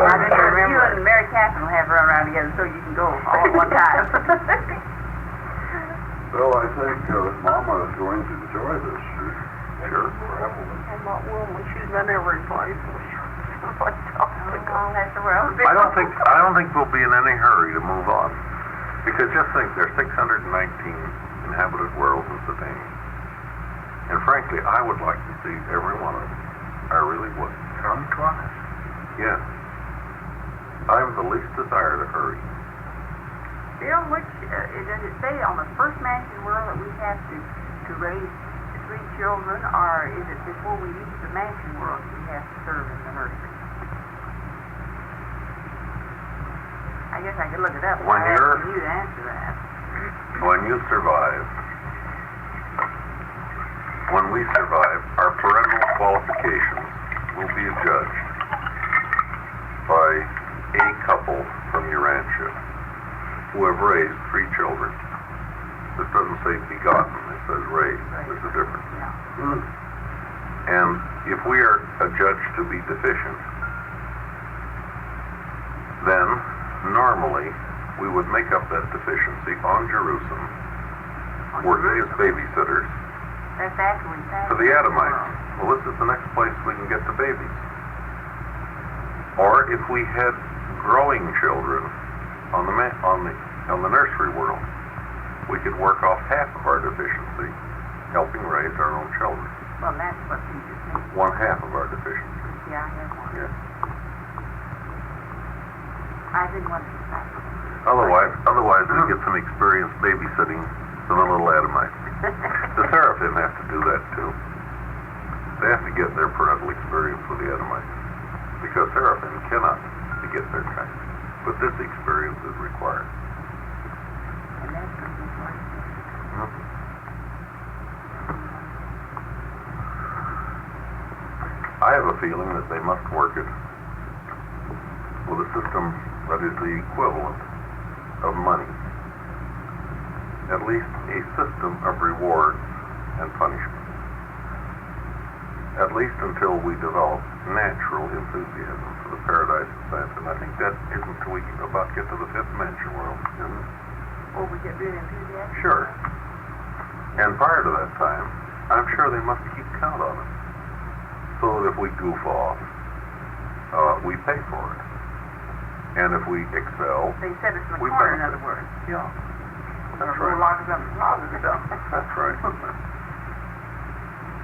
I didn't remember. You and Mary Catherine will have to run around together so you can go all at one time. Well, I think Mama is going to enjoy this. Sure. I'm not woman. She's been every place. I don't think we'll be in any hurry to move on. Because just think, there's 619 inhabited worlds in Satania. And frankly, I would like to see every one of them. I really would. Come twice. Yeah. I have the least desire to hurry. Bill, does it say on the first mansion world that we have to raise 3 children, or is it before we leave the mansion world we have to serve in the nursery? I guess I could look it up. When you're, you to answer that. When you survive, when we survive, our parental qualifications will be adjudged by a couple from Urantia who have raised 3 children. This doesn't say begotten, it says raised. There's a difference. Yeah. And if we are adjudged to be deficient, then normally we would make up that deficiency on Jerusalem, working as babysitters That's after we for the Adamites. Well, this is the next place we can get the babies. Or if we had growing children on the nursery world, we could work off half of our deficiency, helping raise our own children. Well, that's what you just mentioned. 1/2 of our deficiency. Yeah, I have one. Yeah. I didn't want to say. Otherwise we get some experience babysitting the little Adamites. The Seraphim have to do that too. They have to get their parental experience with the Adamites, because Seraphim cannot get their kind. But this experience is required. And that's what we want. I have a feeling that they must work it with a system that is the equivalent of money. At least a system of rewards and punishment. At least until we develop natural enthusiasm for the paradise of Santa. And I think that isn't until we about get to the 5th mansion world. Or we get really enthusiastic. Sure. And prior to that time, I'm sure they must keep count on it. So that if we goof off, we pay for it. And if we excel, They set us in the we corner, in benefit. other words. Yeah. That's We'll right. lock us up in the closet or something. That's right.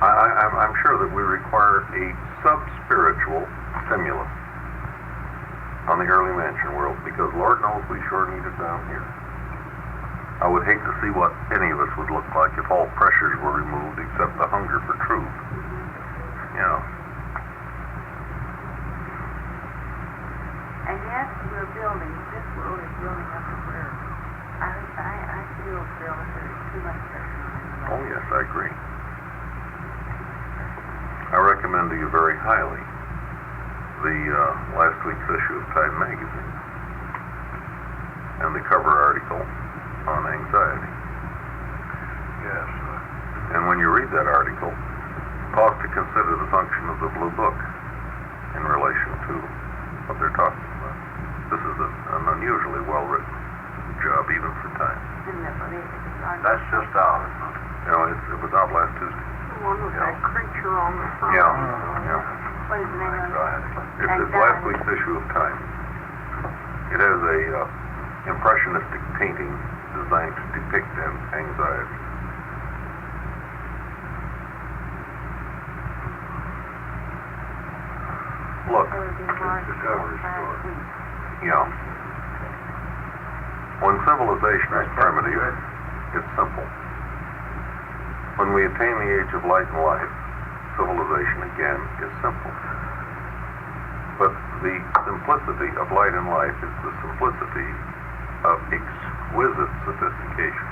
I'm sure that we require a sub-spiritual stimulus on the early mansion world, because Lord knows we sure need it down here. I would hate to see what any of us would look like if all pressures were removed except the hunger for truth. You know. And yes, we're building. This world is building up to where I feel that there's too much pressure. Oh yes, I agree. I recommend to you very highly the last week's issue of Time magazine and the cover article on anxiety. Yes. And when you read that article, pause to consider the function of the Blue Book in relation to what they're talking about. This is an unusually well-written job, even for Time. That's just out. You know, it was out last Tuesday. The one with that creature on the front. Yeah. What is the name of it? It's last week's issue of Time. It has a impressionistic painting designed to depict anxiety. Look, The cover story. yeah. When civilization is primitive, it's simple. When we attain the age of light and life, civilization again is simple. But the simplicity of light and life is the simplicity of exquisite sophistication.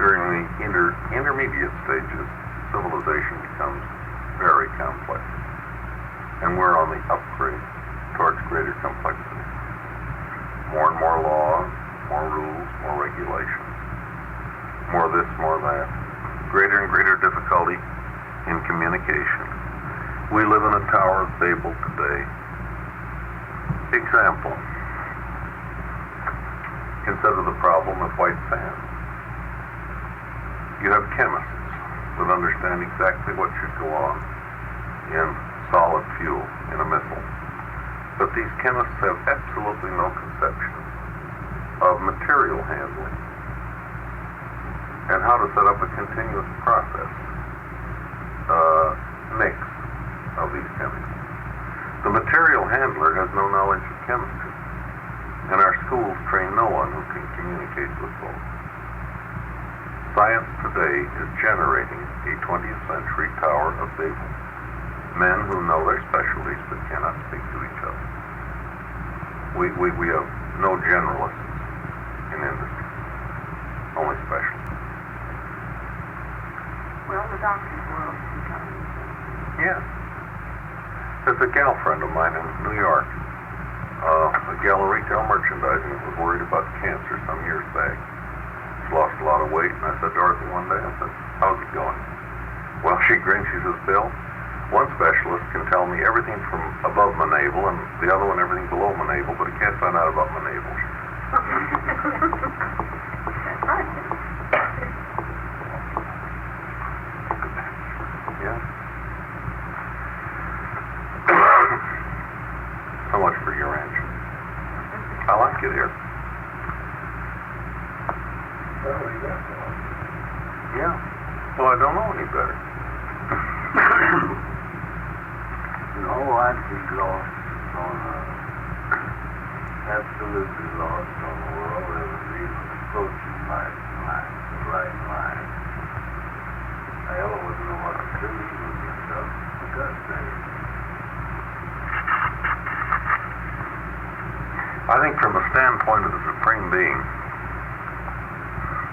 During the intermediate stages, civilization becomes very complex. And we're on the upgrade towards greater complexity. More and more laws, more rules, more regulations. More this, more that. Greater and greater difficulty in communication. We live in a Tower of Babel today, Example. Consider the problem of white sand. You have chemists that understand exactly what should go on in solid fuel in a missile. But these chemists have absolutely no conception of material handling and how to set up a continuous process mix of these chemicals. The material handler has no knowledge of chemistry, and our schools train no one who can communicate with both. Science today is generating a 20th century Tower of Babel. Men who know their specialties but cannot speak to each other. We have no generalists in industry, only specialists. Well, the doctor's world is becoming. Yeah. There's a gal friend of mine in New York, a gal in retail merchandising that was worried about cancer some years back. She lost a lot of weight, and I said, Dorothy, one day, I said, how's it going? Well, she grinned, she says, Bill, one specialist can tell me everything from above my navel, and the other one everything below my navel, but he can't find out about my navel. That's right. Yeah. So much for your ranch. I like it here. Yeah. Well, I don't know any better. No, I'd be lost on absolutely lost on the world. There was even approaching my line, the right line. I always know what to do with yourself. God save. I think from the standpoint of the Supreme Being,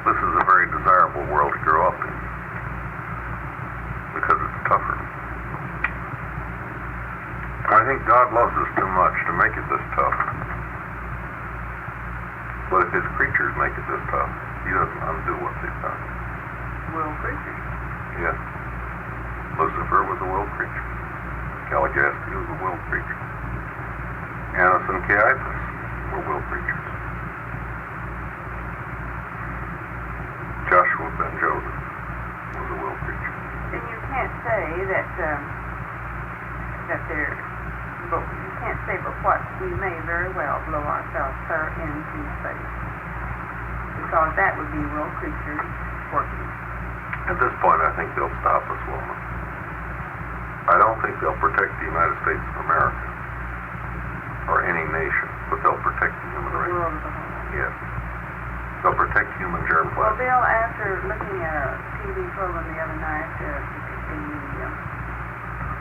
this is a very desirable world to grow up in because it's tougher. I think God loves us too much to make it this tough. But if his creatures make it this tough, he doesn't undo what they've done. World creatures. Yeah. Lucifer was a world creature. Caligastia was a world creature. Annas and Caiaphas were world creatures. Joshua ben Joseph was a world creature. And you can't say that they're, but you can't say but what we may very well blow ourselves clear into space. Because that would be world creatures working. At this point, I think they'll stop us, Wilma. I don't think they'll protect the United States of America or any nation, but they'll protect the human The race. world as a whole. Yes. They'll protect human germ Well, plasm. Bill, after looking at a TV program the other night, depicting the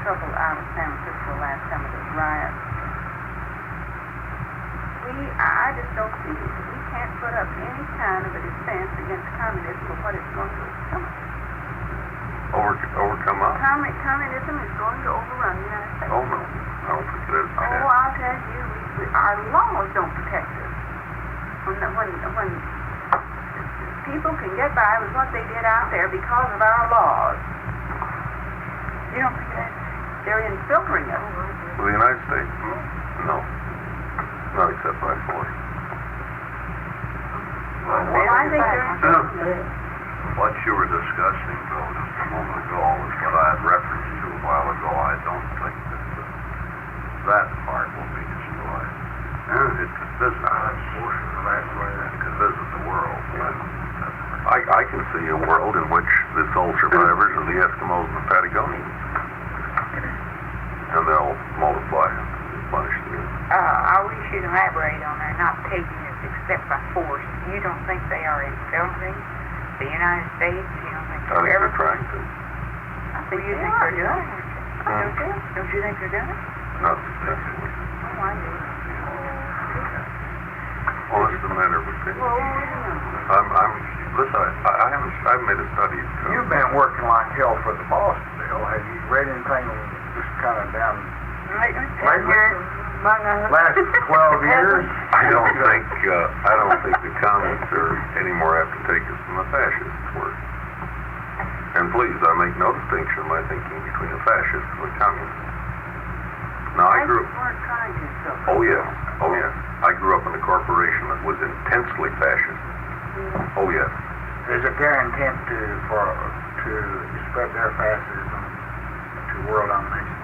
trouble out of San Francisco last time of the riots, I just don't see it. We can't put up any kind of a defense against communism or what it's going to become. Overcome us? Communism is going to overrun the United States. Oh, no. I don't think it is. Oh, I'll tell you, our laws don't protect us. When people can get by with what they did out there because of our laws, you don't think that they're infiltrating us? Well, the United States? No. Not except by force. I think they're What you were discussing, though, just a moment ago, was what I had referenced to a while ago. I don't think that part will be destroyed. It could visit it could visit the world. I can see a world in which the sole survivors are the Eskimos and the Patagonians. And they'll multiply and replenish the earth. I wish you'd elaborate on their not taking us except by force. You don't think they are infiltrating the United States? You don't think I think they're ever they're trying to. I think you think they're doing it. Don't you think they're doing it? Not successfully. Oh, I do. Well, this is a matter of opinion. Listen, I've made a study. You've been working like hell for the boss, Bill. Have you read anything just kind of down last 12 years? I don't think the communists are any more apt to take us than the fascists were. And please, I make no distinction in my thinking between a fascist and a communist. Now I grew. weren't trying to suffer. Oh yes. Oh yes. I grew up in a corporation that was intensely fascist. Oh yes. Is it their intent to spread their fascism to world domination?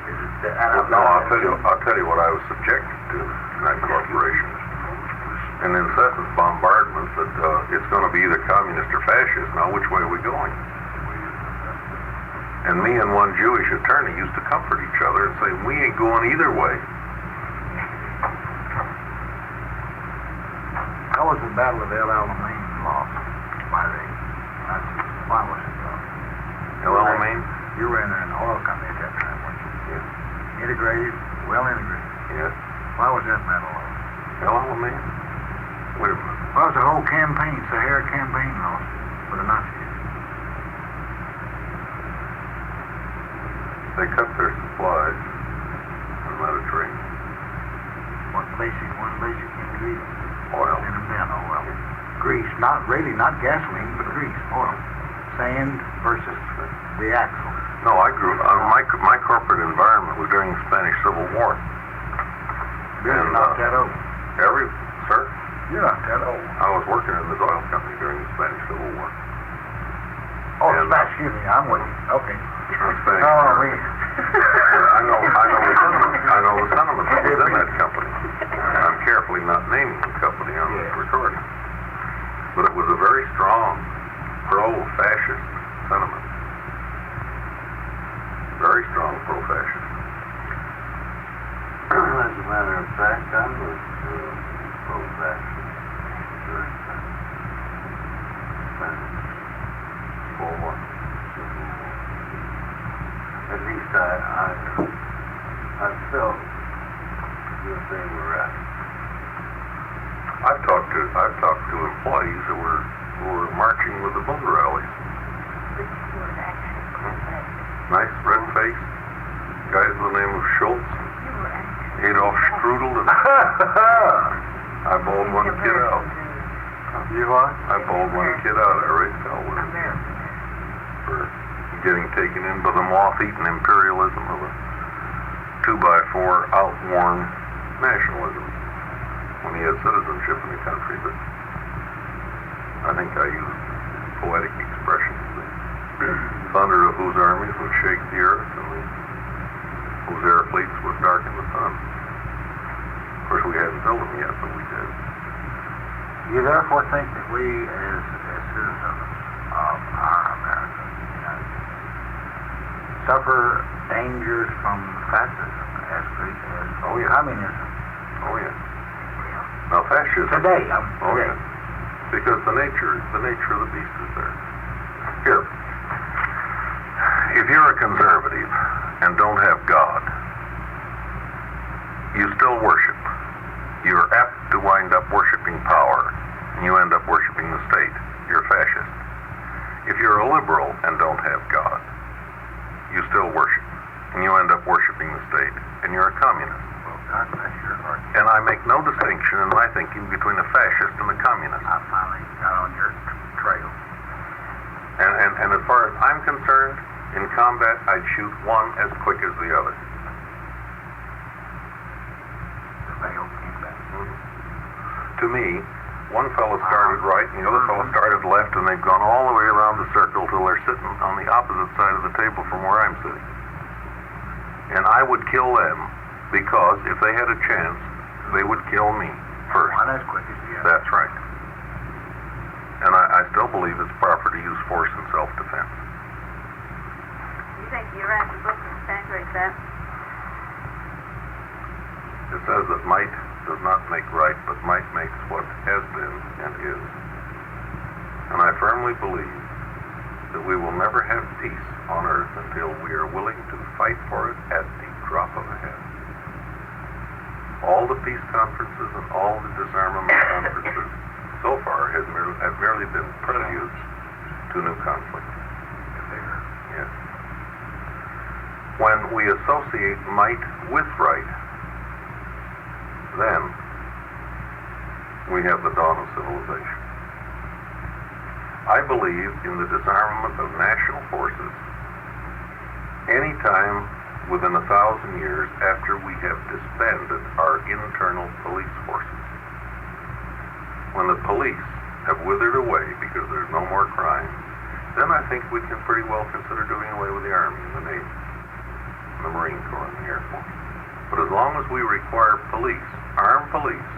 Is it Well, no, I'll tell you what I was subjected to in that corporation. An incessant bombardment that it's going to be either communist or fascist. Now, which way are we going? And me and one Jewish attorney used to comfort each other and say, we ain't going either way. How was the Battle of El Alamein lost by the Nazis? Why was it lost? El Alamein? You were in an oil company at that time, weren't you? Yes. Integrated, well integrated. Yes. Why was that battle lost? El Alamein? Wait a minute. Well, it was the whole campaign, Sahara campaign lost for the Nazis. They cut their supplies in the Mediterranean. One basic ingredient. Oil. In a bin, oil. Grease, not gasoline, but grease, oil. Sand versus the axle. No, I grew up, my corporate environment was during the Spanish Civil War. You're not that old. Sir? You're not that old. I was working in this oil company during the Spanish Civil War. Oh, And, excuse me, I'm with you. Okay. Spanish Oh, War. we... I know the sentiment that was in that company. And I'm carefully not naming the company on this recording. But it was a very strong pro-fascist sentiment. Very strong pro-fascist. As a matter of fact, I was pro-fascist during the Spanish War. At least I felt that they were right. I've talked to employees who were marching with the vote rallies. Nice red face. Guys with the name of Schultz, Adolf Strudel, and I bowled one kid out. You what? I bowled one kid out. I raced out with him for getting taken in by the moth-eaten imperialism of a 2x4 outworn nationalism when he had citizenship in the country. But I think I used poetic expressions. The thunder of whose armies would shake the earth, and whose air fleets would darken the sun. Of course, we hadn't built them yet, but we did. You therefore think that we, as citizens of our America, United States, suffer dangers from fascism as communism? Oh yeah. Now fascism. Today. Oh yeah. Because the nature of the beast is there. Here. If you're a conservative and don't have God, you still worship. You're apt to wind up worshiping power, and you end up worshiping the state. You're fascist. If you're a liberal and don't have God, you still worship, and you end up worshiping the state, and you're a communist. Well, God bless your heart. And I make no distinction in my thinking between a fascist and a communist. I finally got on your trail. And as far as I'm concerned, in combat, I'd shoot one as quick as the other. The veil came back. To me, one fellow started right and the other fellow started left, and they've gone all the way around the circle till they're sitting on the opposite side of the table from where I'm sitting. And I would kill them because if they had a chance, they would kill me first. One as quick as the other. That's right. And I still believe it's proper to use force in self-defense. You think you write the book and penetrate that? It says that might does not make right, but might makes what has been and is. And I firmly believe that we will never have peace on earth until we are willing to fight for it at the drop of a hat. All the peace conferences and all the disarmament conferences so far have merely been preludes to new conflict. Yes. When we associate might with right, then we have the dawn of civilization. I believe in the disarmament of national forces anytime within 1,000 years after we have disbanded our internal police forces. When the police have withered away because there's no more crime, then I think we can pretty well consider doing away with the Army and the Navy, and the Marine Corps and the Air Force. But as long as we require police, armed police,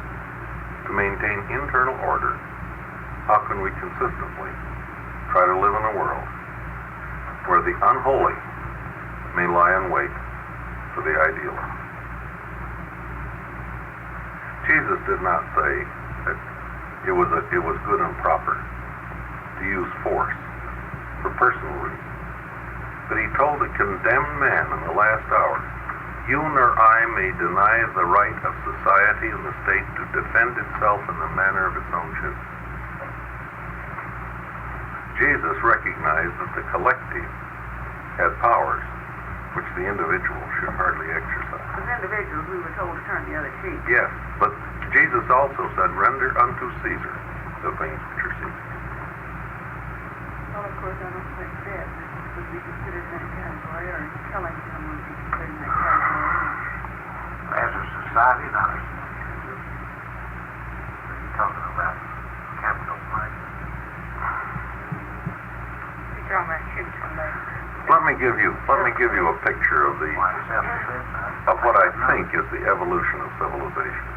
to maintain internal order, how can we consistently try to live in a world where the unholy may lie in wait for the idealist? Jesus did not say that it was good and proper to use force for personal reasons, but he told a condemned man in the last hour, "You nor I may deny the right of society and the state to defend itself in the manner of its own choosing." Jesus recognized that the collective had powers which the individual should hardly exercise. As individuals, we were told to turn the other cheek. Yes, but Jesus also said, "Render unto Caesar the things which are Caesar." Well, of course, I don't think that would be considered in that category, or telling someone would be considered in that category. As a society, not as an individual. Are you talking about capital punishment? You're talking about shooting somebody. Let me give you a picture of Why self-defense? what I think is the evolution of civilization.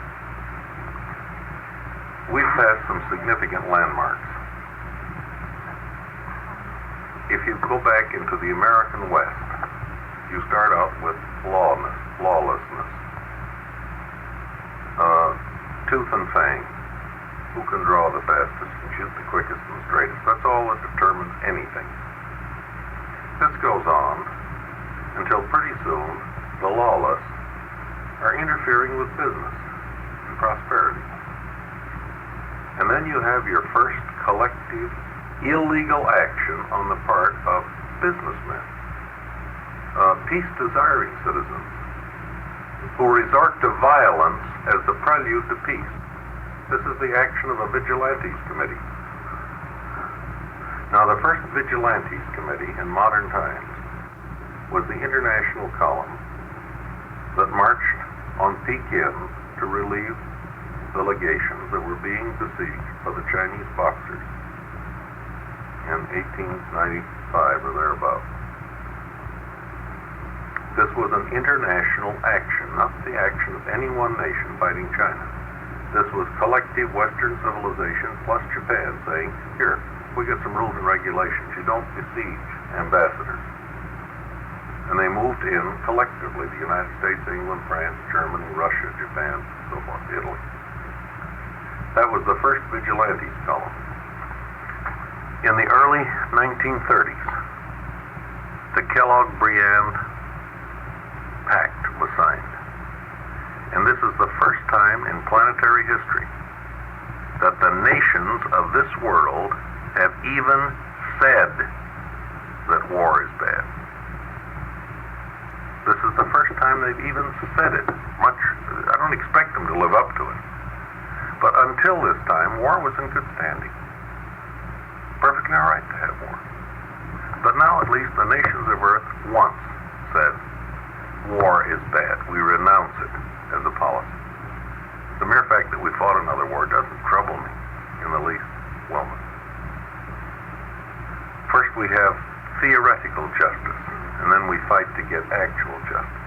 We've passed some significant landmarks. If you go back into the American West, you start out with lawlessness, tooth and fang. Who can draw the fastest and shoot the quickest and straightest? That's all that determines anything. This goes on until pretty soon the lawless are interfering with business and prosperity. And then you have your first collective illegal action on the part of businessmen, peace-desiring citizens, who resort to violence as the prelude to peace. This is the action of a vigilantes committee. Now, the first vigilantes committee in modern times was the International Column that marched on Pekin to relieve the legations that were being besieged by the Chinese Boxers in 1895 or thereabouts. This was an international action, not the action of any one nation fighting China. This was collective Western civilization plus Japan saying, "Here, we got some rules and regulations. You don't besiege ambassadors." And they moved in collectively, the United States, England, France, Germany, Russia, Japan, so forth, Italy. That was the first vigilantes column. In the early 1930s, the Kellogg-Briand Pact was signed. And this is the first time in planetary history that the nations of this world have even said that war is bad. This is the first time they've even said it. I don't expect them to live up to it. But until this time, war was in good standing. Perfectly all right to have war. But now at least the nations of Earth once said, war is bad. We renounce it as a policy. The mere fact that we fought another war doesn't trouble me in the least. Well, first we have theoretical justice, and then we fight to get actual justice.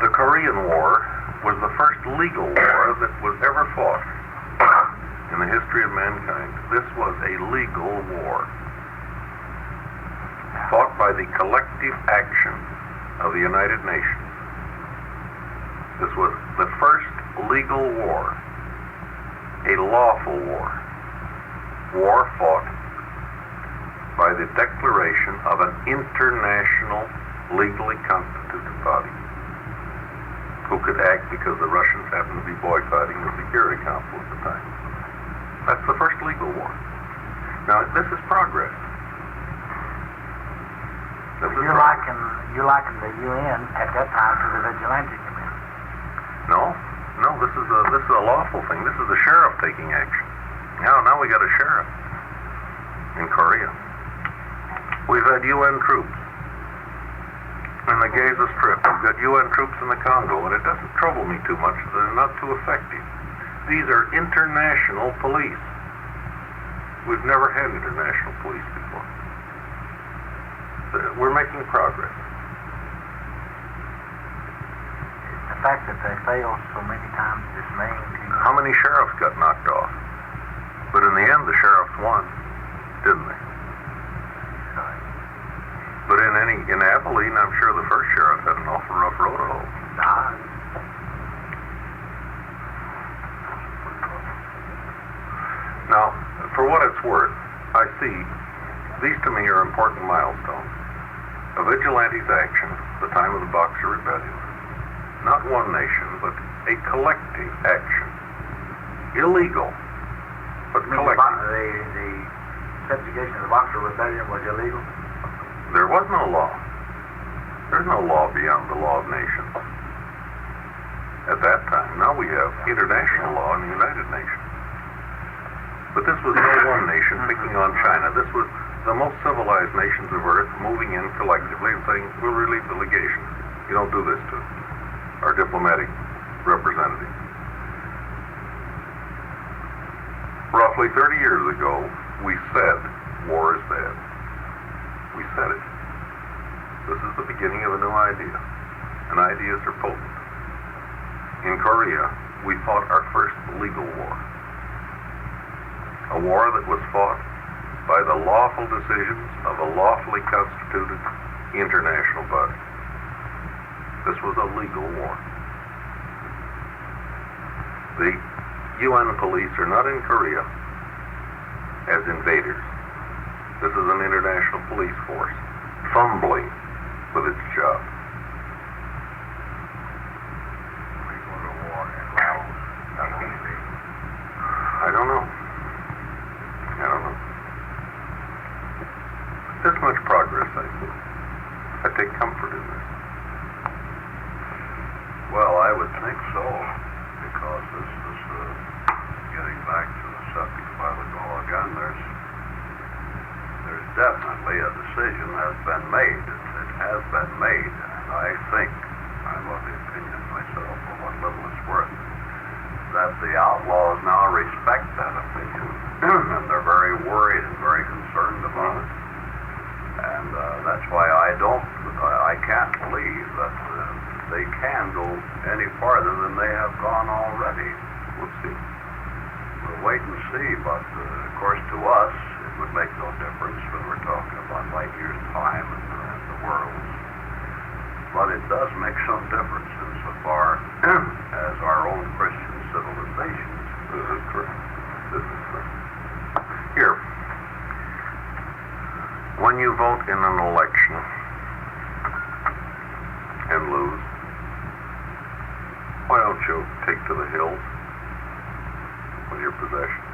The Korean War was the first legal war that was ever fought in the history of mankind. This was a legal war, fought by the collective action of the United Nations. This was the first legal war, a lawful war fought by the declaration of an international, legally constituted body who could act because the Russians happened to be boycotting the Security Council at the time. That's the first legal war. Now, this is progress. You liken the UN at that time to the vigilante committee. No, this is a lawful thing. This is the sheriff taking action. Now we got a sheriff in Korea. We've had UN troops in the Gaza Strip. We've got UN troops in the Congo, and it doesn't trouble me too much. They're not too effective. These are international police. We've never had international police before. We're making progress. The fact that they fail so many times dismaying to you. How many sheriffs got knocked off? But in the end, the sheriffs won, didn't they? But in Abilene, I'm sure the first sheriff had an awful rough road to hoe. Now, for what it's worth, I see these to me are important milestones. A vigilante's action, the time of the Boxer Rebellion. Not one nation, but a collective action. Illegal, but collective. The subjugation of the Boxer Rebellion was illegal? There was no law. There's no law beyond the law of nations. At that time, now we have international law in the United Nations. But this was no one nation picking on China. This was the most civilized nations of Earth moving in collectively and saying, we'll relieve the legation. You don't do this to our diplomatic representatives. Roughly 30 years ago, we said war is bad. We said it. This is the beginning of a new idea. And ideas are potent. In Korea, we fought our first legal war. A war that was fought by the lawful decisions of a lawfully constituted international body. This was a legal war. The UN police are not in Korea as invaders. This is an international police force, fumbling with its job. We go to war in Laos. That won't be. I don't know. This much progress, I take comfort in this. Well, I would think so, because this is getting back to the subject a while ago again. There's definitely a decision has been made. It has been made, and I think, I'm of the opinion myself, for what little it's worth, that the outlaws now respect that opinion, and they're very worried and very concerned about it. And that's why I can't believe that they can go any farther than they have gone already. We'll see. We'll wait and see, but of course to us it would make no difference when we're talking about light years time and the world's. But it does make some difference insofar as our own Christian civilization. This is correct. This is correct. Here, when you vote in an election and lose, why don't you take to the hills with your possessions,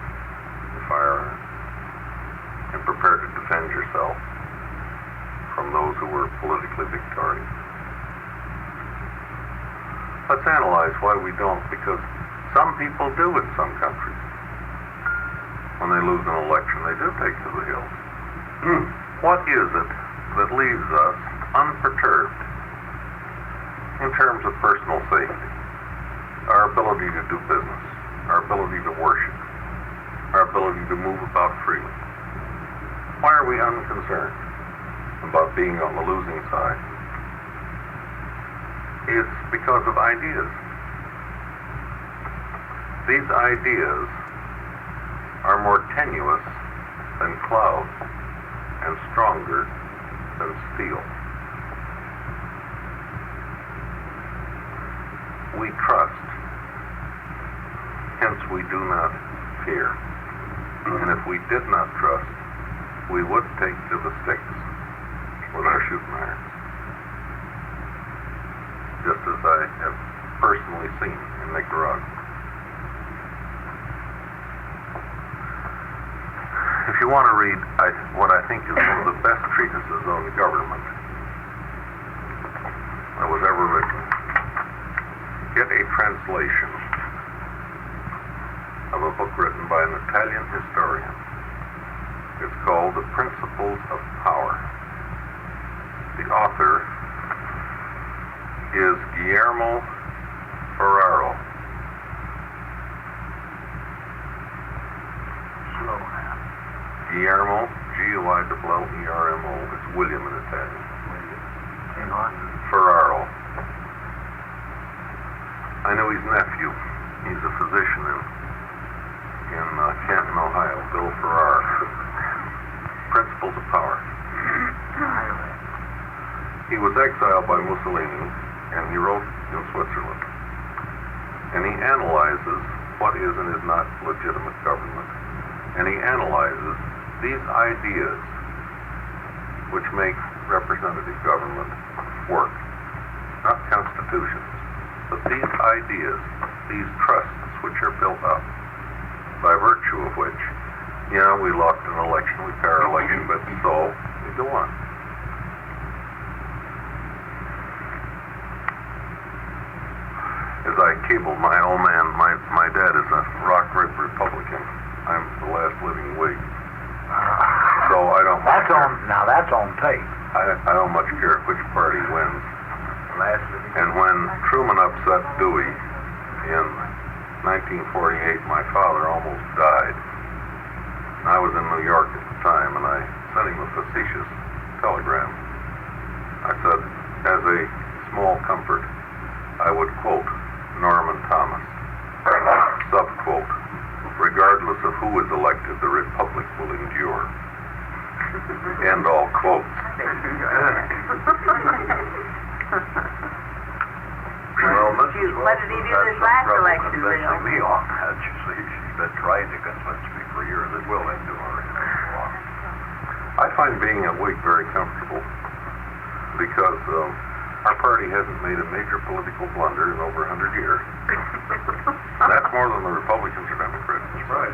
your firearms, and prepare to defend yourself from those who were politically victorious? Let's analyze why we don't, because some people do in some countries. When they lose an election, they do take to the hills. What is it that leaves us unperturbed in terms of personal safety? Our ability to do business, our ability to worship, our ability to move about freely. Why are we unconcerned about being on the losing side? It's because of ideas. These ideas are more tenuous than clouds and stronger than steel. We trust, hence we do not fear. And if we did not trust, we would take to the sticks with our shooting irons. Just as I have personally seen in Nicaragua. If you want to read what I think is one of the best treatises on government that was ever written, get a translation of a book written by an Italian historian. It's called The Principles of Power. The author is Guillermo Ferraro. Slow now. Guillermo, Guillermo. It's William in Italian. Hang on. Ferraro. I know his nephew. He's a physician in Canton, Ohio. Bill Ferraro. Principles of Power. He was exiled by Mussolini, and he wrote in Switzerland. And he analyzes what is and is not legitimate government. And he analyzes these ideas which make representative government work. Not constitutions, but these ideas, these trusts which are built up, by virtue of which, yeah, we lost an election, we pay our election, but so we go on. As I cabled my old man, my dad is a rock rib Republican. I'm the last living Whig. So I don't much care. Now that's on tape. I don't much care which party wins. Last living. And when Truman upset Dewey in 1948, my father almost died. I was in New York at the time, and I sent him a facetious telegram. I said, as a small comfort, I would quote Norman Thomas, subquote, regardless of who is elected, the Republic will endure. End all quotes. Well, Shoot, what did he do this last election, Bill? me on that. You see, she's been trying to convince me for years that will endure. I find being a Whig very comfortable because our party hasn't made a major political blunder in over 100 years. And that's more than the Republicans or Democrats. That's right.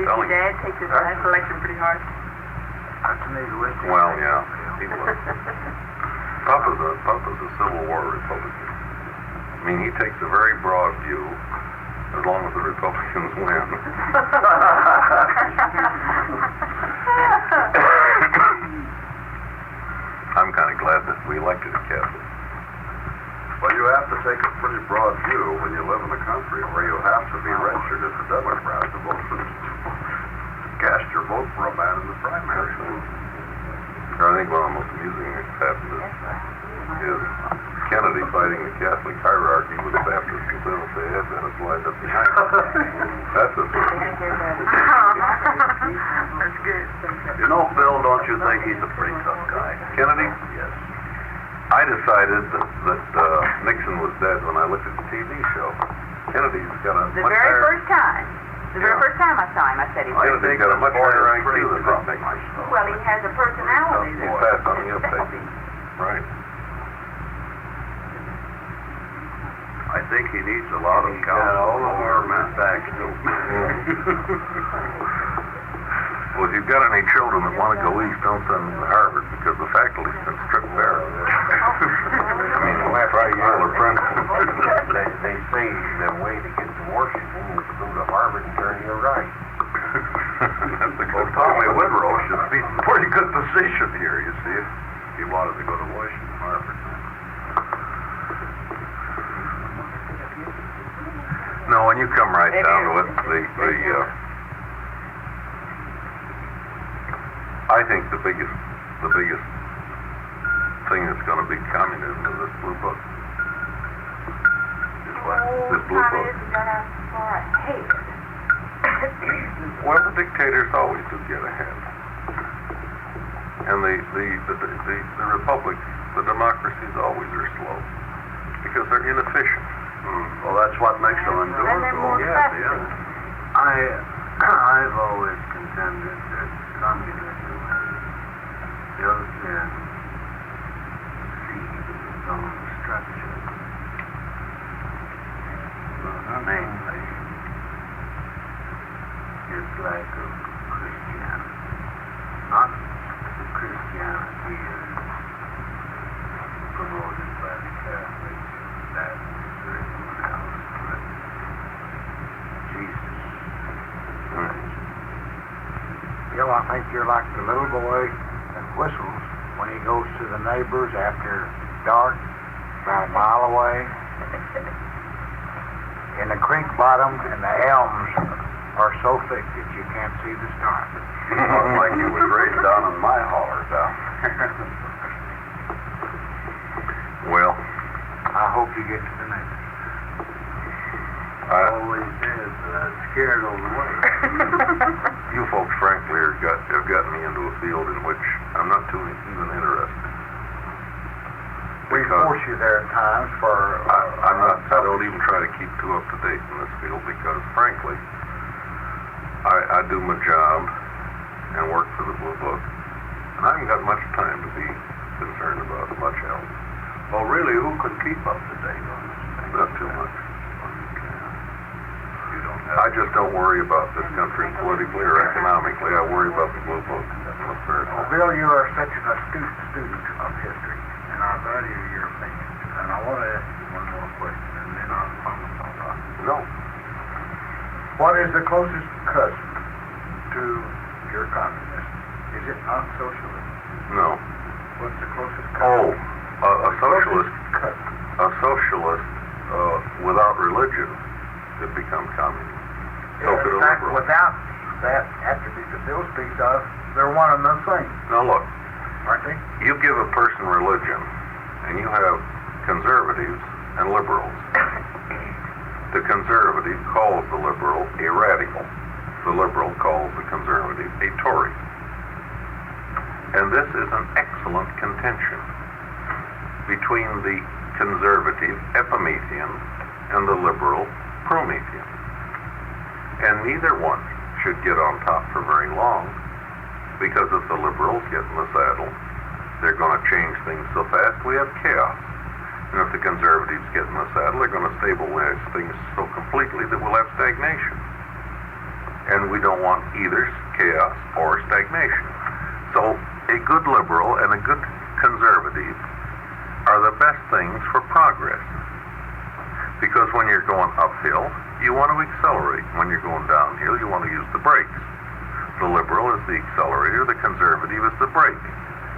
Did your dad take this last election pretty hard? That's an egoistic. Well, yeah, he was. Papa's a Civil War Republican. I mean, he takes a very broad view, as long as the Republicans win. I'm kind of glad that we elected a Catholic. Well, you have to take a pretty broad view when you live in a country where you have to be registered as a Democrat to vote for, cast your vote for a man in the primary. I think one of the most amusing things that happened is Kennedy fighting the Catholic hierarchy with the Baptists and Seventh Day Adventists lined up behind him. That's a That's good. You know, Bill, don't you think he's a pretty tough guy? Kennedy? Yes. I decided that Nixon was dead when I looked at the TV show. Kennedy's got a The much very higher... first time I saw him, I said he was. Kennedy's got a much higher IQ pretty than tough Nixon. myself. Well, he has a personality He's that fast on the uptake. Right. I think he needs a lot of counsel over Matt Well, if you've got any children that want to go east, don't send them to Harvard because the faculty's been stripped bare. I mean, try Yale or Princeton. They say the way to get to Washington is to go to Harvard and turn your right. That's a Well, good Tommy point. Woodrow should be in a pretty good position here, you see. He wanted to go to Washington, Harvard. No, when you come right down to it, I think the biggest thing that's going to be communism is this blue book. This blue book. got out far ahead. Well, the dictators always do get ahead, and the republics, the democracies always are slow because they're inefficient. Well, that's what makes them endure. And they're more Yeah, fussy. yeah. I've always contended that communism has built-in seed in its own structure. Mainly, its lack of Christianity. Not the Christianity promoted by the Catholics, that or anyone else, but Jesus. Bill, I think you're like the little boy that whistles when he goes to the neighbors after dark about a mile away. In the creek bottom, and the elms are so thick that you can't see the stars. Wasn't like it was raised down in my holler down there. Well, I hope you get to the next. Always is scared on the way. you folks, frankly, have gotten me into a field in which I'm not too even interested. We force you there at times for... I don't even try to keep too up to date in this field because, frankly, I do my job and work for the Blue Book, and I haven't got much time to be concerned about much else. Well, really, who could keep up to date on this thing? Not too much. You don't have... I just don't worry about this country politically or economically. I worry about the Blue Book. That's what's very Well, Bill, you are such an astute student of history, and I value your opinion. And I want to ask you one more question, and then I'll promise I'll talk. No. What is the closest cousin to your communist? Is it not socialist? No. What's the closest Oh, cousin? a socialist. Cousin. A socialist without religion could become communist. So Yeah, could a in fact, liberal. without that attribute that Bill speaks of, they're one and the same, Now look, aren't they? you give a person religion, and you have conservatives and liberals. The conservative calls the liberal a radical. The liberal calls the conservative a Tory. And this is an excellent contention between the conservative Epimethian and the liberal Promethean. And neither one should get on top for very long, because if the liberals get in the saddle, they're going to change things so fast we have chaos. And if the conservatives get in the saddle, they're going to stabilize things so completely that we'll have stagnation. And we don't want either chaos or stagnation. So a good liberal and a good conservative are the best things for progress. Because when you're going uphill, you want to accelerate. When you're going downhill, you want to use the brakes. The liberal is the accelerator, the conservative is the brake.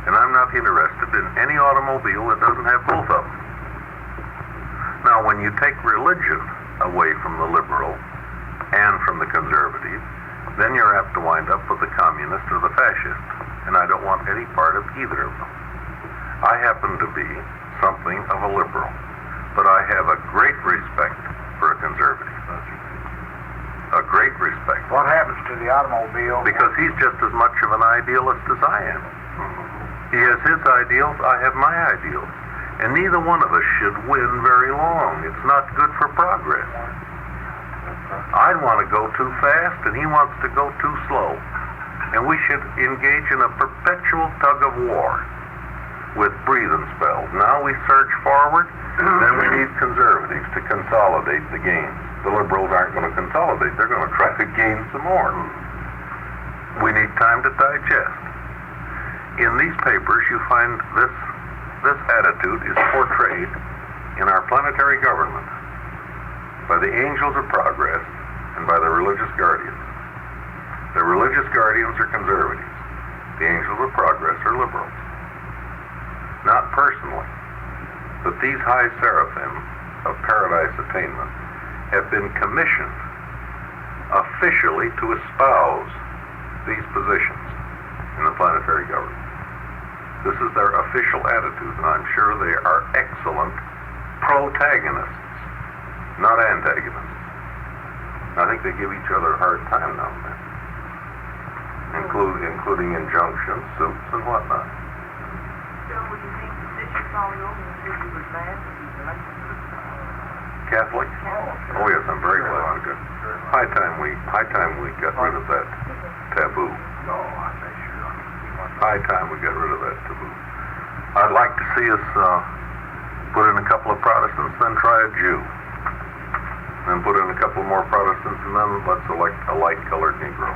And I'm not interested in any automobile that doesn't have both of them. Now, when you take religion away from the liberal and from the conservative, then you're apt to wind up with the communist or the fascist. And I don't want any part of either of them. I happen to be something of a liberal, but I have a great respect for a conservative. A great respect. What happens to the automobile? Because he's just as much of an idealist as I am. He has his ideals, I have my ideals. And neither one of us should win very long. It's not good for progress. I want to go too fast, and he wants to go too slow. And we should engage in a perpetual tug of war with breathing spells. Now we surge forward, then we need conservatives to consolidate the gains. The liberals aren't going to consolidate. They're going to try to gain some more. We need time to digest. In these papers, you find this attitude is portrayed in our planetary government by the angels of progress and by the religious guardians. The religious guardians are conservatives. The angels of progress are liberals. Not personally, but these high seraphim of paradise attainment have been commissioned officially to espouse these positions in the planetary government. This is their official attitude, and I'm sure they are excellent protagonists, not antagonists. I think they give each other a hard time now and then, including injunctions, suits, and whatnot. So would you think that this year falling over and see you was bad when you were elected? Catholic? Oh yes, I'm very glad we got. High time we got rid of that taboo. No, I say sure. High time we got rid of that taboo. I'd like to see us put in a couple of Protestants, then try a Jew. Then put in a couple more Protestants, and then let's elect a light-colored Negro.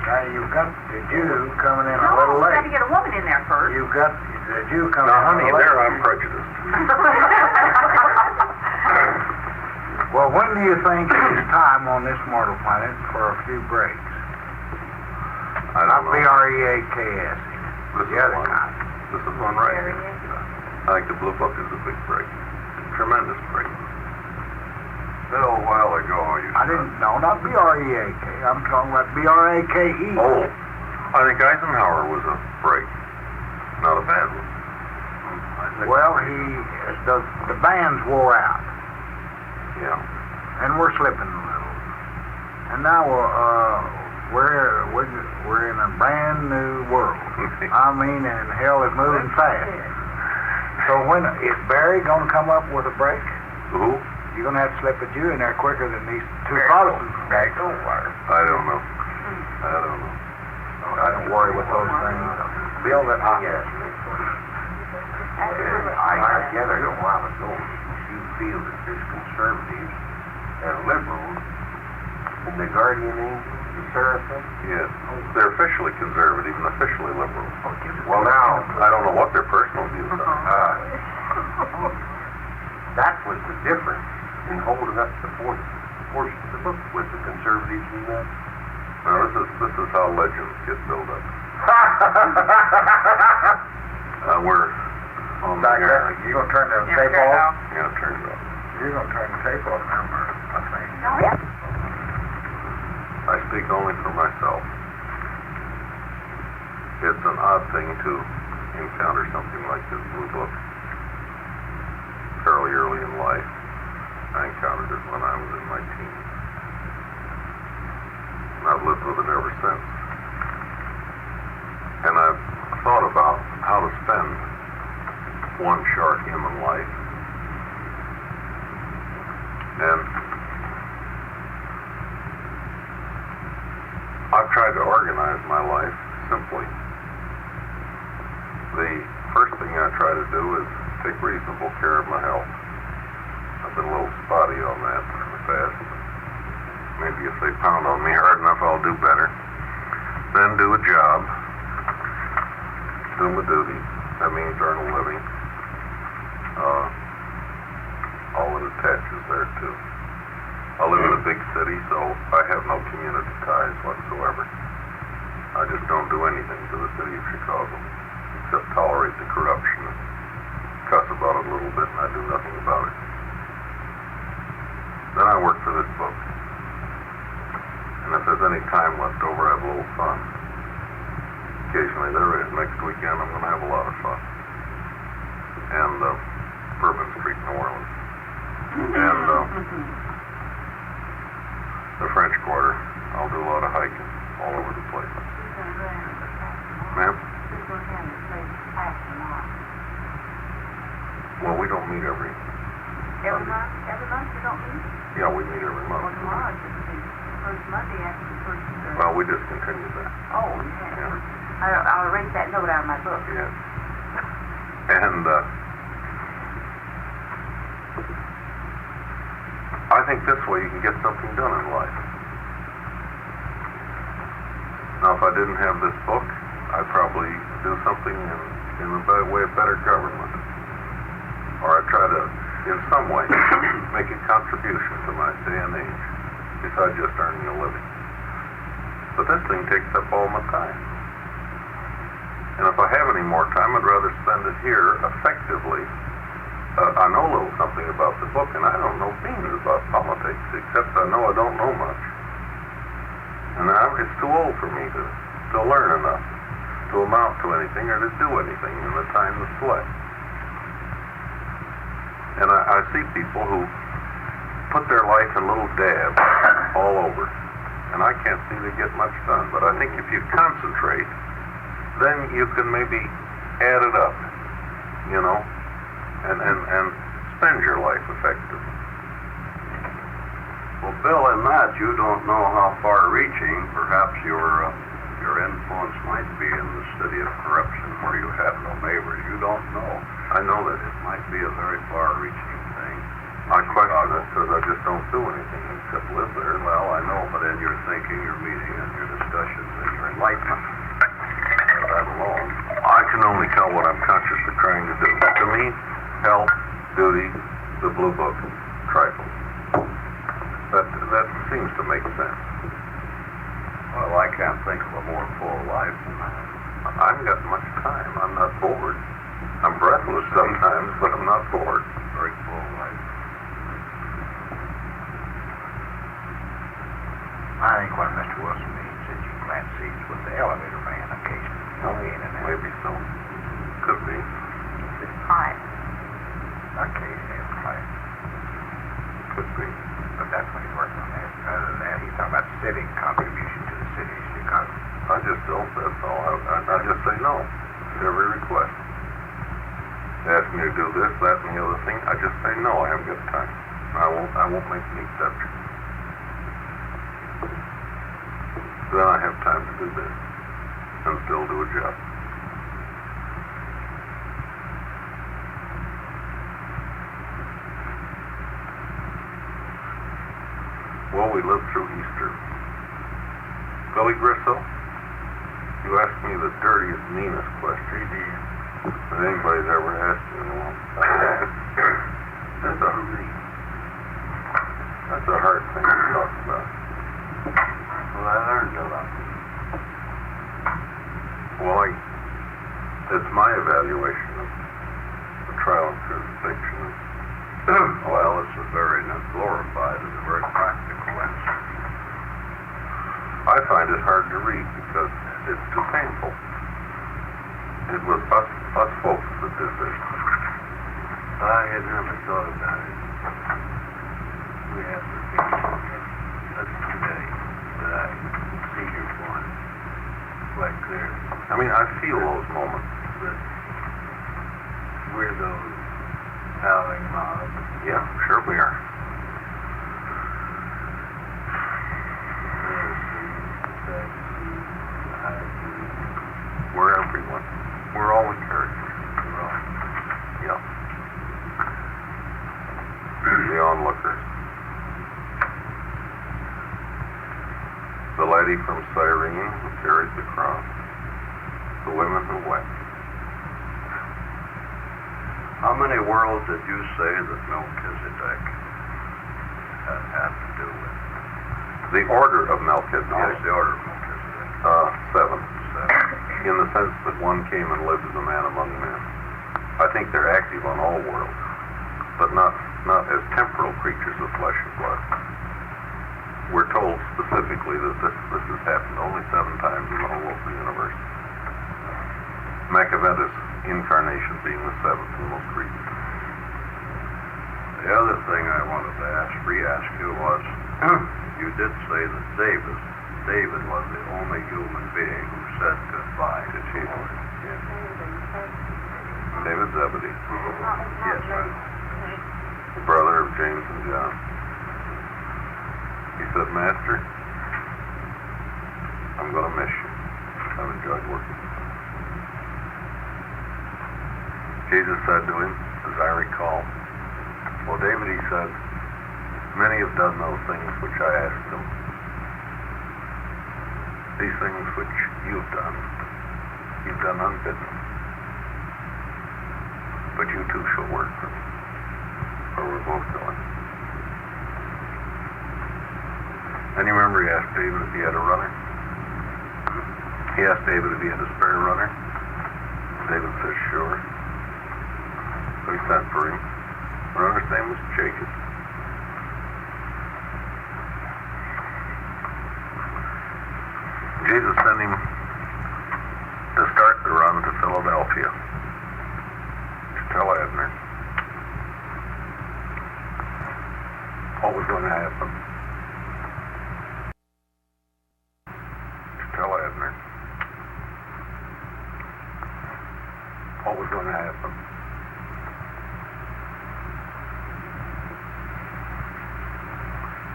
Now you've got the Jew coming in a little No, you got late. to get a woman in there first. You've got the Jew coming Now, in honey, a little there late. I'm prejudiced. Well, when do you think it's time on this mortal planet for a few breaks? I Not don't know. B-R-E-A-K-S. This The is other one. kind. This is one right here. There he is. I think the Blue Book is a big break. tremendous break. Bill, a while ago, you I didn't, no, not B-R-E-A-K. I'm talking about B-R-A-K-E. Oh, I think Eisenhower was a break. Not a bad one. Well, the bands wore out, Yeah. and we're slipping a little. And now we're in a brand new world. I mean, and hell is moving fast. So when is Barry going to come up with a break? Who? You're going to have to slip a Jew in there quicker than these two Protestants. Very cool work. I don't know. I don't know. I don't worry with those things. Bill, that I gathered a while ago, you feel that there's conservatives and liberals in the Guardian Angels, the Seraphim. Yes. They're officially conservative and officially liberal. Well, now, I don't know what their personal views are. that was the difference in holding up the portion of the book with the conservatives and that. Now, this is how legends get built up. We're on the air. You going to turn the Yeah, tape turn it off? Yeah, turn it off. You're going to turn the tape off now, Murph, I think. I speak only for myself. It's an odd thing to encounter something like this blue book fairly early in life. I encountered it when I was in my teens. And I've lived with it ever since. And I've thought about how to spend one short human life. And I've tried to organize my life simply. The first thing I try to do is take reasonable care of my health. I've been a little spotty on that in the past. Maybe if they pound on me hard enough, I'll do better. Then do a job. Do my duty. That means earn a living. All that attaches there too. I live in a big city, so I have no community ties whatsoever. I just don't do anything to the city of Chicago, except tolerate the corruption and cuss about it a little bit, and I do nothing about it. Then I work for this book. And if there's any time left over, I have a little fun. Occasionally there is. Next weekend I'm going to have a lot of fun. And Bourbon Street, New Orleans. And the French Quarter. I'll do a lot of hiking all over the place. Ma'am? Well, we don't meet every Every month you don't meet? Yeah, we meet every Well, month. tomorrow is the first Monday after the first. Well, we discontinued that. Oh, yeah. I'll erase that note out of my book. Yeah. And I think this way you can get something done in life. Now, if I didn't have this book, I'd probably do something in a way of better government. Or I'd try to, in some way, make a contribution to my day and age, besides just earning a living. But this thing takes up all my time. And if I have any more time, I'd rather spend it here effectively. I know a little something about the book, and I don't know beans about politics, except I know I don't know much. And it's too old for me to learn enough to amount to anything or to do anything in the time that's left. And I see people who put their life in little dabs all over, and I can't seem to get much done. But I think if you concentrate, then you can maybe add it up, you know, and spend your life effectively. Well, Bill, in that, you don't know how far-reaching perhaps your influence might be in the city of corruption where you have no neighbors. You don't know. I know that It might be a very far-reaching thing. I question it because I just don't do anything except live there. Well, I know, but in your thinking, your meeting, and your discussions, and your enlightenment, that alone. I can only tell what I'm conscious of trying to do. To me, health, duty, the blue book, trifle. That seems to make sense. Well, I can't think of a more full life than that. I haven't got much time. I'm not bored. I'm breathless sometimes, but I'm not bored. Very full life. you do this, that, and the other thing? I just say, no, I haven't got time. I won't make any exceptions. Then I have time to do this and still do a job. Well, we lived through Easter. Billy Gristle, you asked me the dirtiest, meanest question that anybody's ever asked me in a long time. That's a hard thing to talk about. Well, I learned a lot. Well, it's my evaluation of the trial and crucifixion. Well, it's a very, not glorified, it's a very practical answer. I find it hard to read because it's too painful. It was us folks that did this. I had never thought about it. We have to think that's today, but I see your point quite clearly. I mean, I feel those moments. But we're those howling mobs. Yeah, sure we are. We're everyone. We're all the characters. Yeah. The onlookers. The lady from Cyrene who carried the cross. The women who wept. How many worlds did you say that Melchizedek had to do with? The order of Melchizedek. Yes, the order of Melchizedek. 7. In the sense that one came and lived as a man among men. I think they're active on all worlds, but not as temporal creatures of flesh and blood. We're told specifically that this has happened only 7 times in the whole of the universe. Macaventa's incarnation being the 7th and most recent. The other thing I wanted to re-ask you was, you did say that David was the only human being who said goodbye to Jesus. Yes. David Zebedee. Yes, right. Brother of James and John. He said, Master, I'm going to miss you. I've enjoyed working. Jesus said to him, as I recall, well, David, he said, many have done those things which I asked them. These things which you've done unbidden. But you too shall work for me, for we're both going. And you remember he asked David if he had a runner? He asked David if he had a spare runner. David says, sure. So he sent for him. The runner's name was Jacob. Jesus sent him to start the run to Philadelphia to tell Abner what was going to happen. To tell Abner what was going to happen.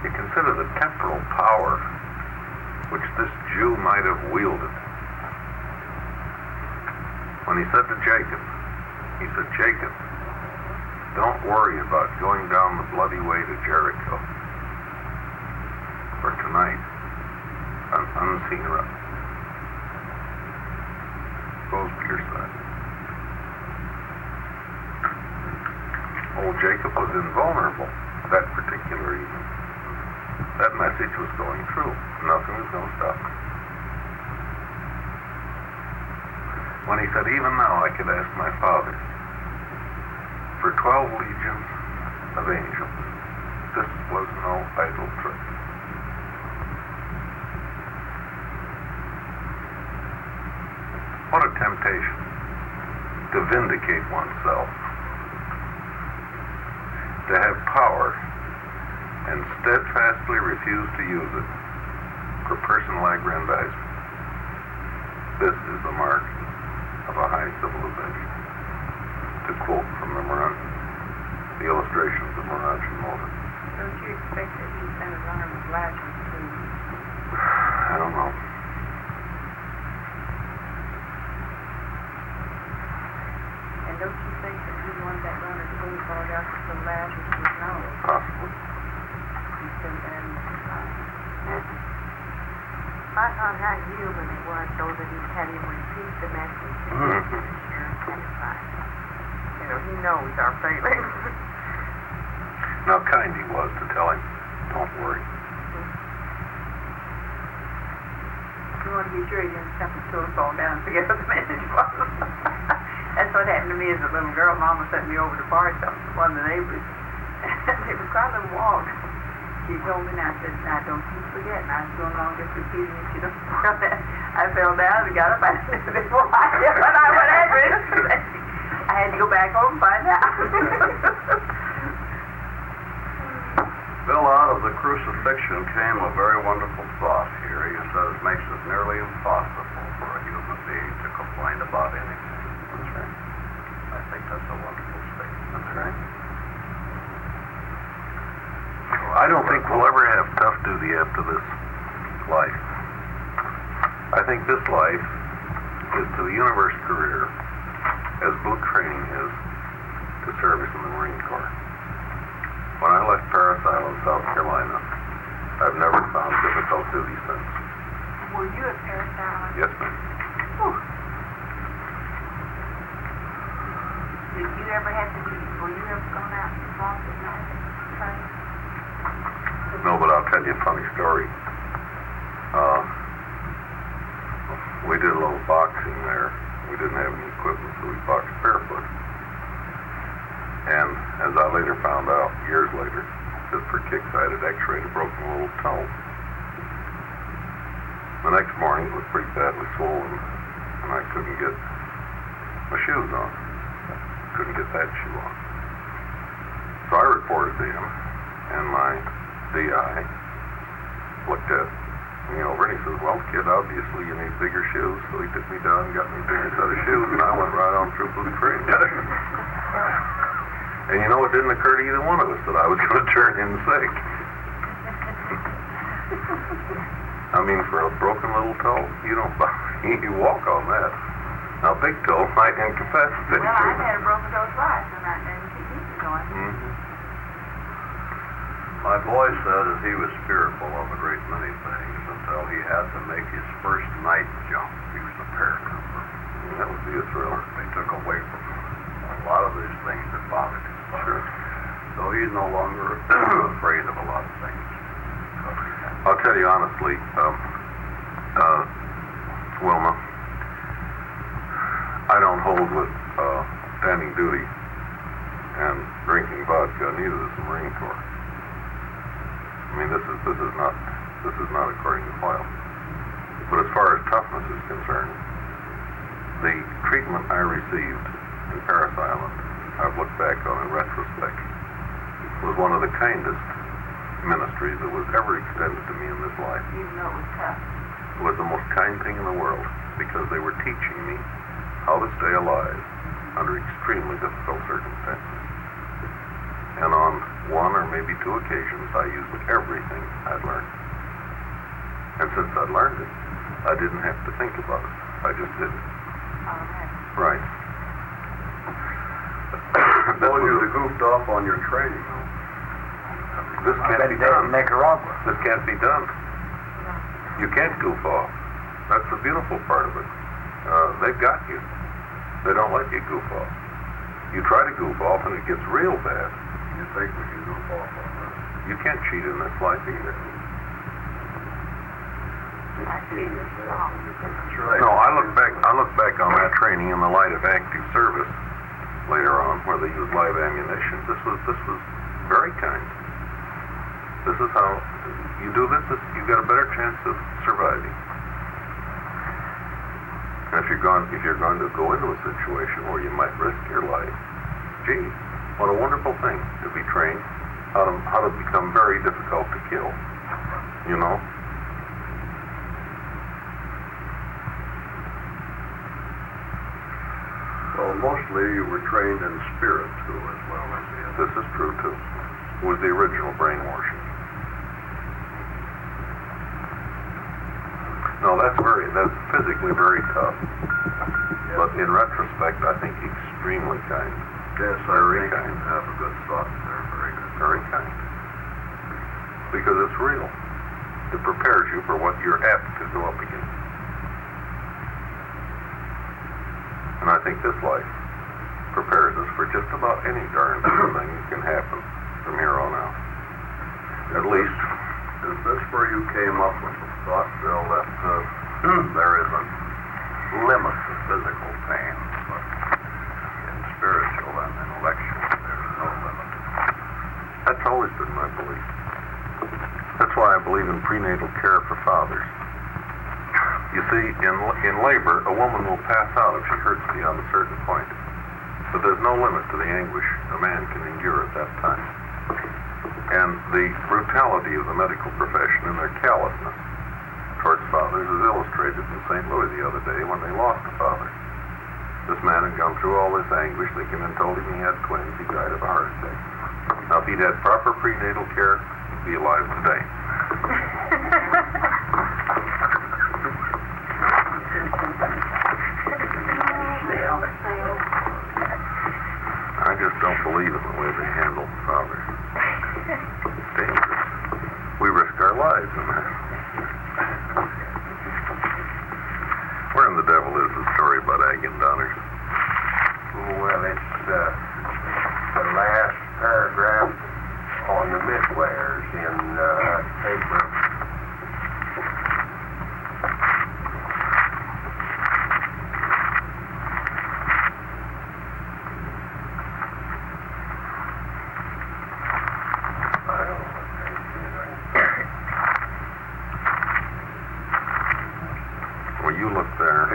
You consider the temporal power which this Jew might have wielded. When he said to Jacob, he said, Jacob, don't worry about going down the bloody way to Jericho. For tonight, an unseen road goes to your side. Old Jacob was invulnerable that particular evening. That message was going through. Nothing was going to stop it. When he said, even now I could ask my Father for 12 legions of angels, this was no idle trick. What a temptation to vindicate oneself, to have power and steadfastly refuse to use it for personal aggrandizement. This is the mark of a high civilization. to quote from the illustrations of Mirage and Motor. Don't you expect that he sent a runner with lashes to? I don't know. And don't you think that he wanted that runner to go far out so lashes would know? Possibly. He sent that in the line. Mm-hmm. I thought how human it was, though, that he had him repeat the message. Mhm. Sure, kind of fine. You know, he knows our feelings. How kind he was to tell him, don't worry. You want to be sure he didn't step his toe fall down and forget what the message was. That's what happened to me as a little girl. Mama sent me over to bar something to one of the neighbors. They were quite a little walk. She told me, and I said, now don't you forget. And I was going along just repeating it. She don't spoil that. I fell down and got up. I said, this will I did when I went after it. I had to go back home and find out. Bill, out of the crucifixion came a very wonderful thought here. He says it makes it nearly impossible for a human being to complain about anything. That's right. I think that's a wonderful statement. That's right. I don't think we'll ever have tough duty after this life. I think this life is to the universe career as boot training is to service in the Marine Corps. When I left Parris Island, South Carolina, I've never found difficult duty since. Were you at Parris Island? Yes, ma'am. Did you ever have to be, were you ever gone out and walk at night? Train? No, but I'll tell you a funny story. We did a little boxing there. We didn't have any equipment, so we boxed barefoot. And as I later found out, years later, just for kicks, I had x-rayed a broken little toe. The next morning, it was pretty badly swollen, and I couldn't get my shoes on. Couldn't get that shoe on. So I reported to him, and my DI looked at me over and he says, well, kid, obviously you need bigger shoes. So he took me down and got me a bigger set of shoes, and I went right on through boot training. And you know, it didn't occur to either one of us that I was going to turn in sick. I mean, for a broken little toe, you don't you walk on that. Now, big toe might incapacitate you. Well, I've had a broken toe twice, and I didn't keep me going. Mm-hmm. My boy said that he was fearful of a great many things until he had to make his first night jump. He was a paratrooper. That would be a thriller. They took away from him a lot of these things that bothered him. Sure. So he's no longer afraid of a lot of things. I'll tell you honestly, Wilma, I don't hold with standing duty and drinking vodka, neither does the Marine Corps. I mean, this is not according to file. But as far as toughness is concerned, the treatment I received in Parris Island, I've looked back on in retrospect, was one of the kindest ministries that was ever extended to me in this life. Even though it was tough. It was the most kind thing in the world because they were teaching me how to stay alive under extremely difficult circumstances. And on one or maybe two occasions, I used everything I'd learned. And since I'd learned it, I didn't have to think about it. I just did it. All right. Right. Well, you goofed off on your training. This I can't bet be he did in done. Nicaragua. This can't be done. You can't goof off. That's the beautiful part of it. They've got you. They don't let you goof off. You try to goof off and it gets real bad. You think we can goof off on that? You can't cheat in this life either. I see this wrong. That's right. No, I look back on that training in the light of active service later on, where they use live ammunition. This was very kind. This is how you do this. You've got a better chance of surviving. And if you're going to go into a situation where you might risk your life, gee, what a wonderful thing to be trained how to become very difficult to kill. You know. Well, mostly you were trained in spirit too, as well as the other. This is true too. It was the original brainwashing. No, that's physically very tough. But in retrospect, I think extremely kind. Yes, Very I think kind. you have a good thought there. Very good. Very kind. Because it's real. It prepares you for what you're apt to go up against. And I think this life prepares us for just about any darn thing that can happen from here on out. At least, Is this where you came up with the thought, Bill, that there is a limit to physical pain, but in spiritual and intellectual, there's no limit? that's always been my belief. That's why I believe in prenatal care for fathers. You see, in labor, a woman will pass out if she hurts beyond a certain point. But there's no limit to the anguish a man can endure at that time. And the brutality of the medical profession and their callousness towards fathers is illustrated in St. Louis the other day when they lost a father. This man had gone through all this anguish. They came and told him he had twins. He died of a heart attack. Now, if he'd had proper prenatal care, he'd be alive today. I just don't believe in the way they handle fathers. It's dangerous. We risk our lives in that. Where in the devil is the story about Agendauners? Well, it's the last paragraph on the midwares in paper. Well, you look there.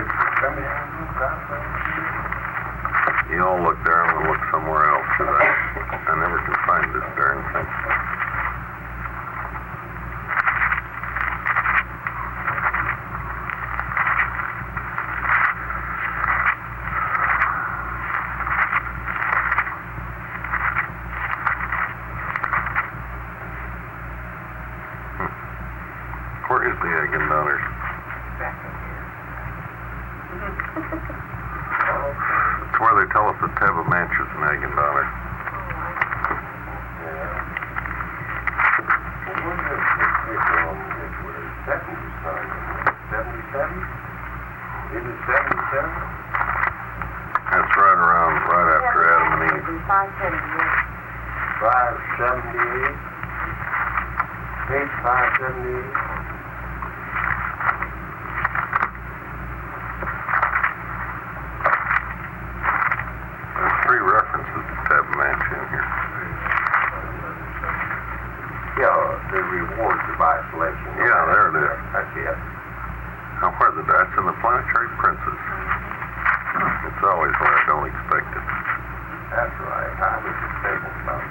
You all look there, I'm going to look somewhere else, because I never can find this darn thing. Where is the Agendauners? It's where they tell us that Teva Manch is an Agendauner. When did this paper on this was 77? Is it 77? That's right after Adam and Eve. 578. Page 578. There's 3 references to Teva Manch in here. Yeah, the rewards of isolation. Yeah, there it is. That's it. Now, that's in the Planetary Princes. It's always where I don't expect it. That's right. I was just thinking about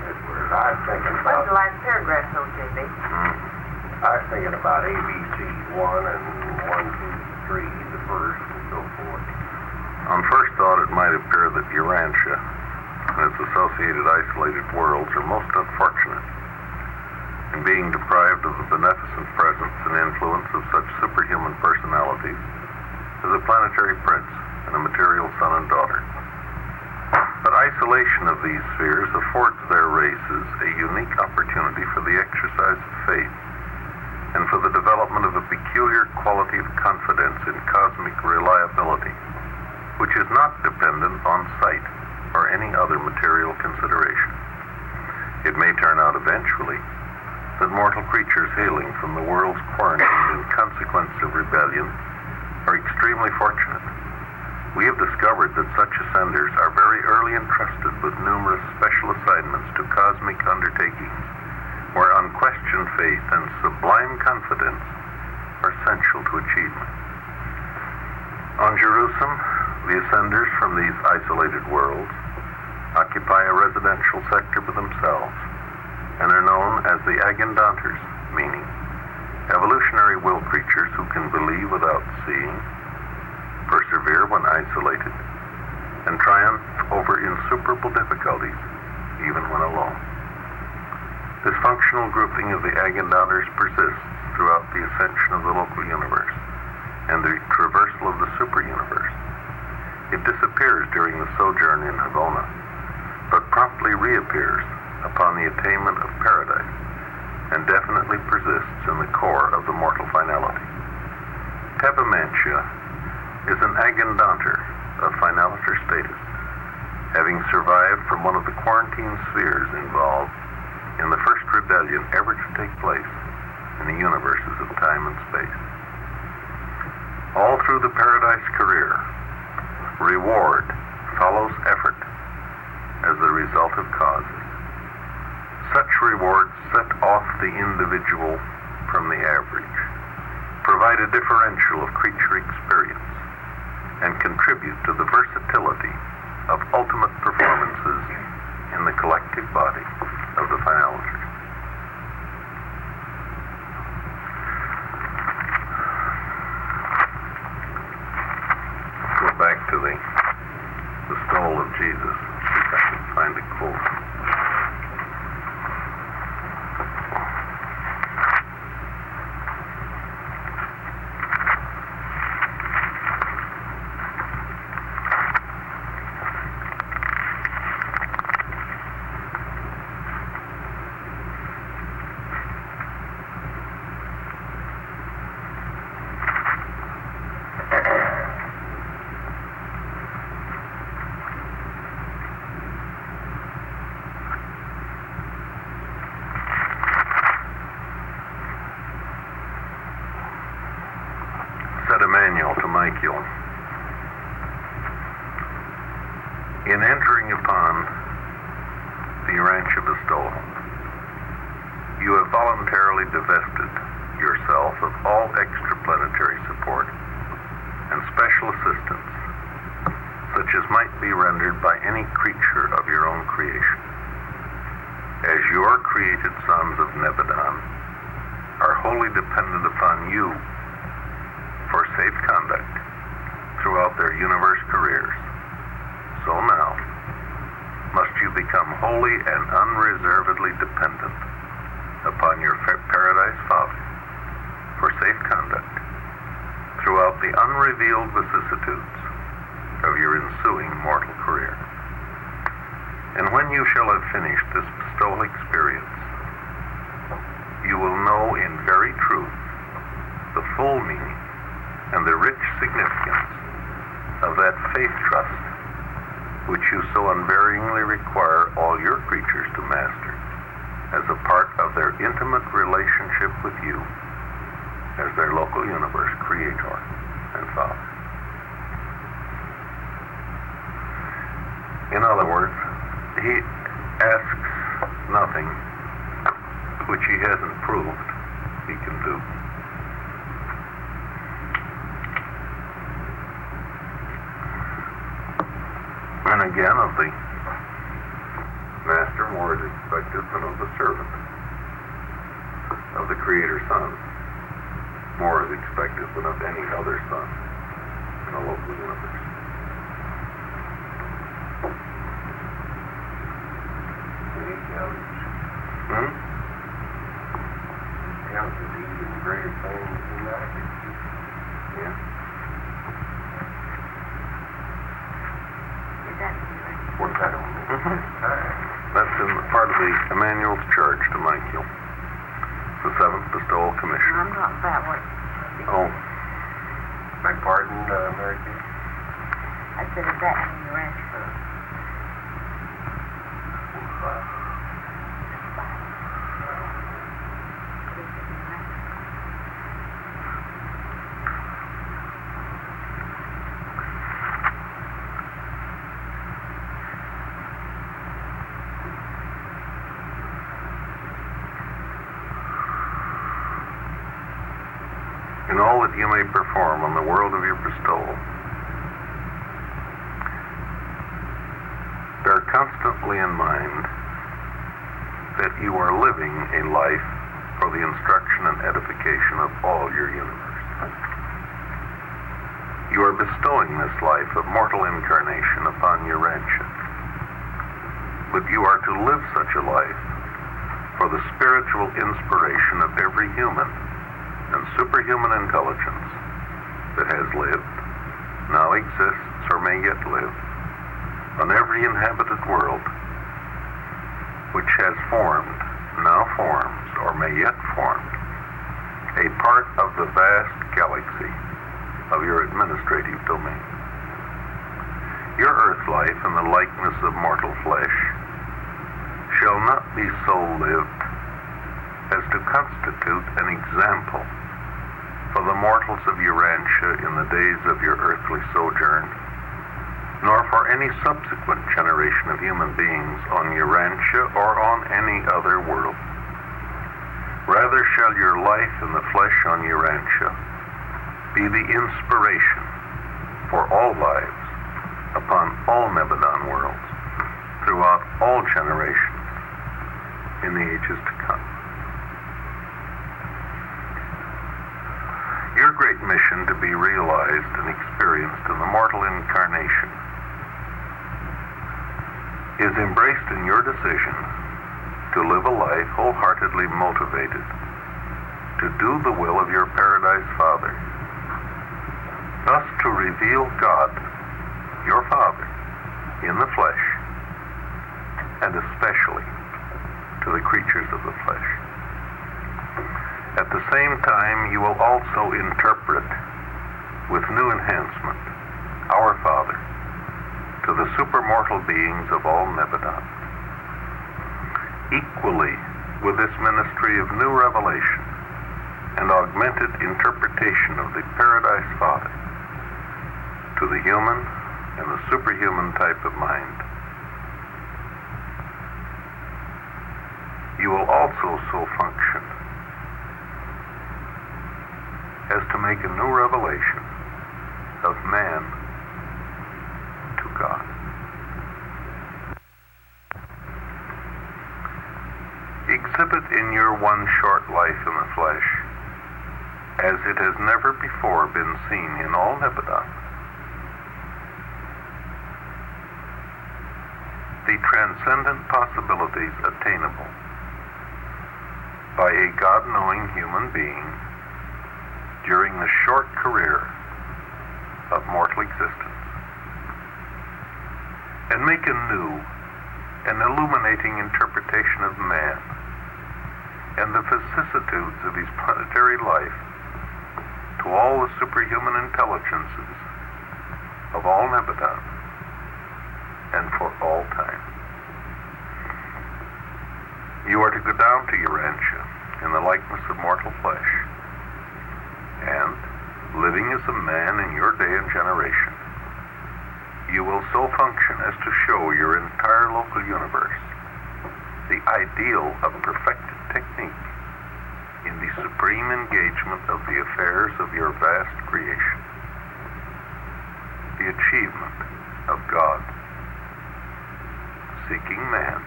this word. I was thinking What's the about, last paragraph, though, JB? I was thinking about ABC 1 and 1, 2, 3, the first, and so forth. On first thought, it might appear that Urantia and its associated isolated worlds are most unfortunate in being deprived of the beneficent presence and influence of such superhuman personalities as a planetary prince and a material son and daughter. But isolation of these spheres affords their races a unique opportunity for the exercise of faith and for the development of a peculiar quality of confidence in cosmic reliability, which is not dependent on sight or any other material consideration. It may turn out eventually that mortal creatures hailing from the world's quarantine in consequence of rebellion are extremely fortunate. We have discovered that such ascenders are very early entrusted with numerous special assignments to cosmic undertakings, where unquestioned faith and sublime confidence are essential to achievement. On Jerusalem, the ascenders from these isolated worlds occupy a residential sector for themselves and are known as the Agendaunters, meaning evolutionary will creatures who can believe without seeing, persevere when isolated, and triumph over insuperable difficulties, even when alone. This functional grouping of the Agendauters persists throughout the ascension of the local universe and the traversal of the superuniverse. It disappears during the sojourn in Havona, but promptly reappears upon the attainment of paradise and definitely persists in the core of the mortal finality. Tepemantia is an Agendauter of finaliter status, having survived from one of the quarantine spheres involved in the first rebellion ever to take place in the universes of time and space. All through the paradise career, reward follows effort as the result of causes. Such rewards set off the individual from the average, provide a differential of creature experience, and contribute to the versatility of ultimate performances in the collective body of the finaliters. Go back to the stole of Jesus, see if I can find a quote. Said Emmanuel to Michael, in entering upon the ranch of Estol, you have voluntarily divested yourself of all extraplanetary support and special assistance, such as might be rendered by any creature of your own creation. As your created sons of Nebadon are wholly dependent upon you for safe conduct throughout their universe careers, so now must you become wholly and unreservedly dependent upon your paradise Father for safe conduct throughout the unrevealed vicissitudes of your ensuing mortal career. And when you shall have finished this bestowal experience, you will know in very truth the full meaning and the rich significance of that faith trust which you so unvaryingly require all your creatures to master as a part of their intimate relationship with you as their local universe creator and Father. In other words, he asks nothing which he hasn't proved he can do. And again, of the master more is expected than of the servant. Of the Creator Son, more is expected than of any other son in a local universe. Any challenge? Counts as even greater things than that. Yeah. What's that on? That's in part of the Emmanuel's charge to Michael, the seventh bestowal commission. I'm not that way. Oh, Beg pardon, Mary Kay? I said, is that in the ranch for? in all that you may perform on the world of your bestowal, bear constantly in mind that you are living a life for the instruction and edification of all your universe. You are bestowing this life of mortal incarnation upon Urantia. But you are to live such a life for the spiritual inspiration of every human and superhuman intelligence that has lived, now exists, or may yet live on every inhabited world, which has formed, now forms, or may yet form, a part of the vast galaxy of your administrative domain. Your earth life in the likeness of mortal flesh shall not be so lived as to constitute an example for the mortals of Urantia in the days of your earthly sojourn, nor for any subsequent generation of human beings on Urantia or on any other world. Rather shall your life in the flesh on Urantia be the inspiration for all lives upon all Nebadon worlds throughout all generations in the ages to come. Your great mission to be realized and experienced in the mortal incarnation is embraced in your decision to live a life wholeheartedly motivated to do the will of your Paradise Father, thus to reveal God, your Father, in the flesh, and especially to the creatures of the flesh. At the same time, you will also interpret with new enhancement our Father to the supermortal beings of all Nebadon. Equally with this ministry of new revelation and augmented interpretation of the Paradise Father to the human and the superhuman type of mind, you will also so function as to make a new revelation of man to God. Exhibit in your one short life in the flesh, as it has never before been seen in all Nebadon, the transcendent possibilities attainable by a God-knowing human being during the short career of mortal existence, and make a new and illuminating interpretation of man and the vicissitudes of his planetary life to all the superhuman intelligences of all Nebadon and for all time. You are to go down to Urantia in the likeness of mortal flesh, and, living as a man in your day and generation, you will so function as to show your entire local universe the ideal of perfected technique in the supreme engagement of the affairs of your vast creation, the achievement of God, seeking man,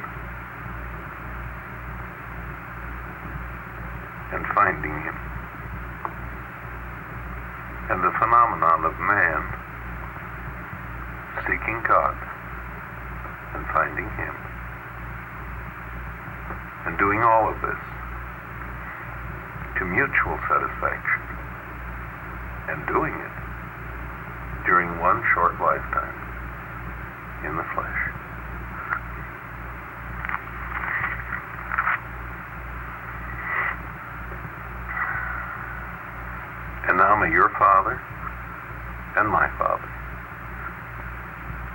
and finding him, and the phenomenon of man seeking God and finding him, and doing all of this to mutual satisfaction, and doing it during one short lifetime in the flesh. And now may your Father and my Father,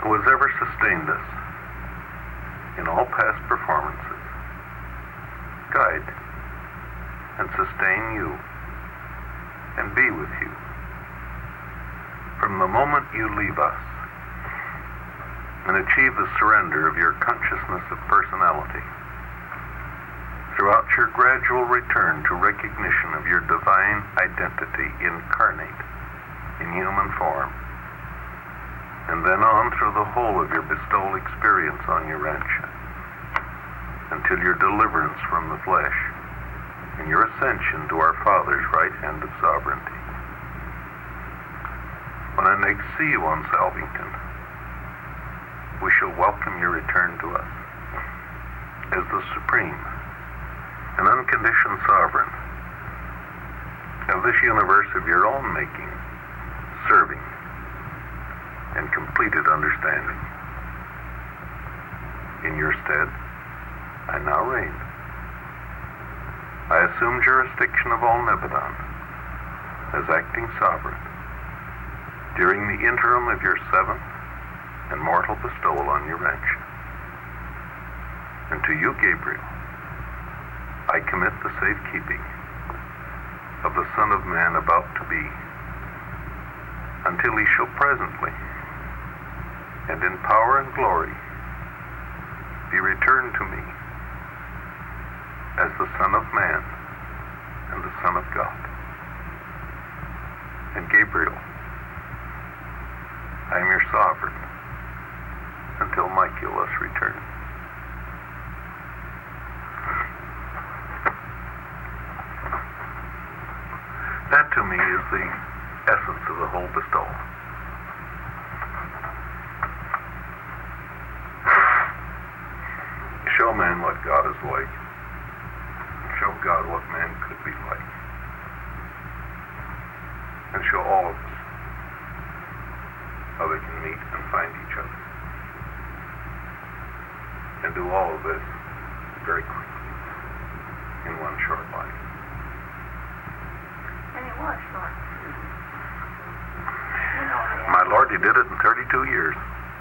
who has ever sustained us in all past performances, guide and sustain you and be with you from the moment you leave us and achieve the surrender of your consciousness of personality, throughout your gradual return to recognition of your divine identity incarnate in human form, and then on through the whole of your bestowal experience on Urantia, until your deliverance from the flesh and your ascension to our Father's right hand of sovereignty. when I next see you on Salvington, we shall welcome your return to us as the supreme and unconditioned sovereign of this universe of your own making, serving, and completed understanding. In your stead, I now reign. I assume jurisdiction of all Nebadon as acting sovereign during the interim of your seventh and mortal bestowal on your ranch. And to you, Gabriel, I commit the safekeeping of the Son of Man about to be, until he shall presently, and in power and glory, be returned to me as the Son of Man and the Son of God. And Gabriel, I am your sovereign until Michaelus returns. That to me is the essence of the whole bestowal. Show man what God is like. Show God what man could be like. And show all of us how they can meet and find each other. And do all of this very quickly in one short life. And it was short. My Lord, he did it in 32 years.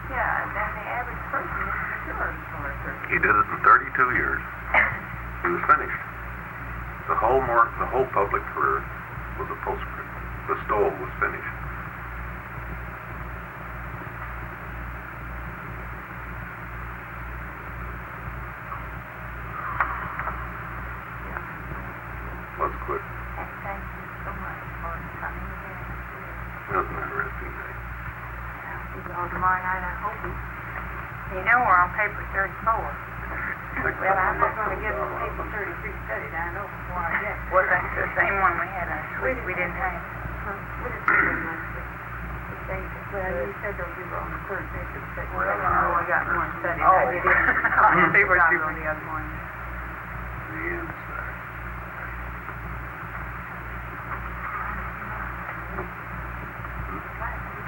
Yeah, and the average person is mature for 30. He did it in 32 years. He was finished. The whole public career was a postscript. The bestowal was finished. Let's quit. Thank you so much for coming here. It was an interesting day. I'll see you all tomorrow night, I hope. You know we're on paper 34. Well, I'm not going to get the paper 33 studied, I know, before I get. Well, that's the same one we had last week. We didn't have. What is it last week? Well, you said those we were on the third paper. Well, no, I got one studied. Oh, I did it. they were Not super. on the other one. The inside.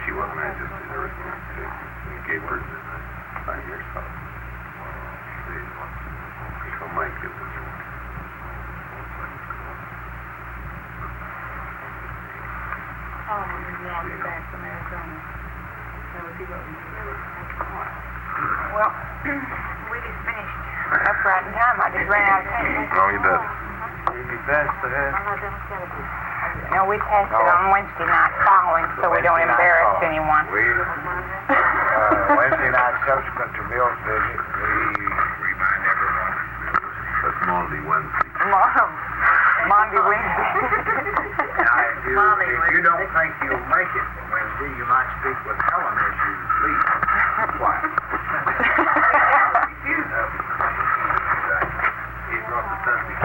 She wasn't majesty, there was you gave her by yourself. So Mike is this one. Oh, when we all get back from Arizona. That would be what we do. Well, we just finished up right in time. I just ran out of time. No, you did. You passed the head. No, we passed it on Wednesday night following, so we don't embarrass anyone. Wednesday night subsequent to Bill's visit, we remind everyone. That's Monday, Wednesday. Monday, Wednesday. Now, if you don't think you'll make it Wednesday, you might speak with Helen as you leave. Why? He brought the Sunday.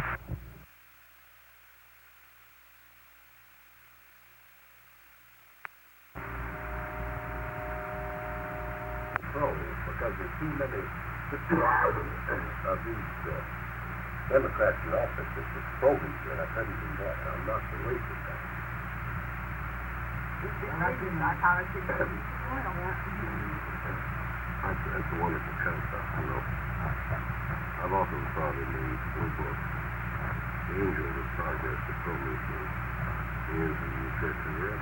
Because there's too many of these Democrats in office that the programs that I couldn't do that. I'm not the way for that. That's a wonderful concept, you know. I've often thought in the book, the angel of progress that Prometheus is in the church of the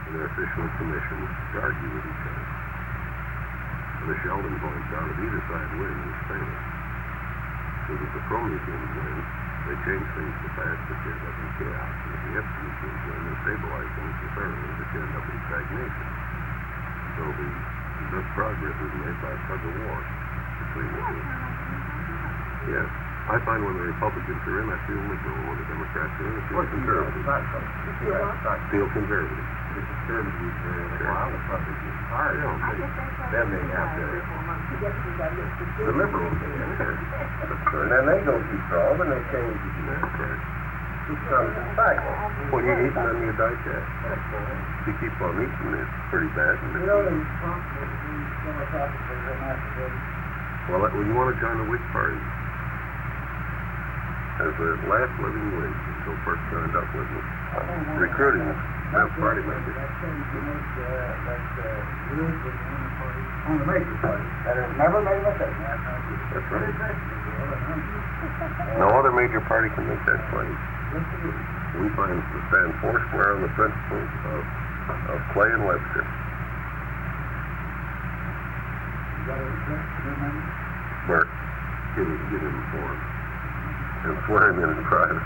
and they're officially commissioned to argue with each other. And the Sheldon points out if either side wins, it's failure. Because if the Prometheans win, they change things so fast that you end up in chaos. And if the Epsteins win, they stabilize things so thoroughly that you end up in stagnation. So the best progress is made by a tug of war between the two. Yes. I find when the Republicans are in, I feel liberal. When the Democrats are in, I feel conservative. Feel conservative. The conservatives are the Republicans are. Then they have the liberals. And then they go too strong and they change. That's right. Well, you're eating on your digest. If you keep on eating, it's pretty bad. And well, you want to join the Whig Party? As the last living Whig, so first joined up with me. Recruiting that party members. On the major party. That has never made a mistake. That's right. No other major party can make that claim. We stand foursquare on the principles of Clay and Webster. Bert, get him informed and swear him in private.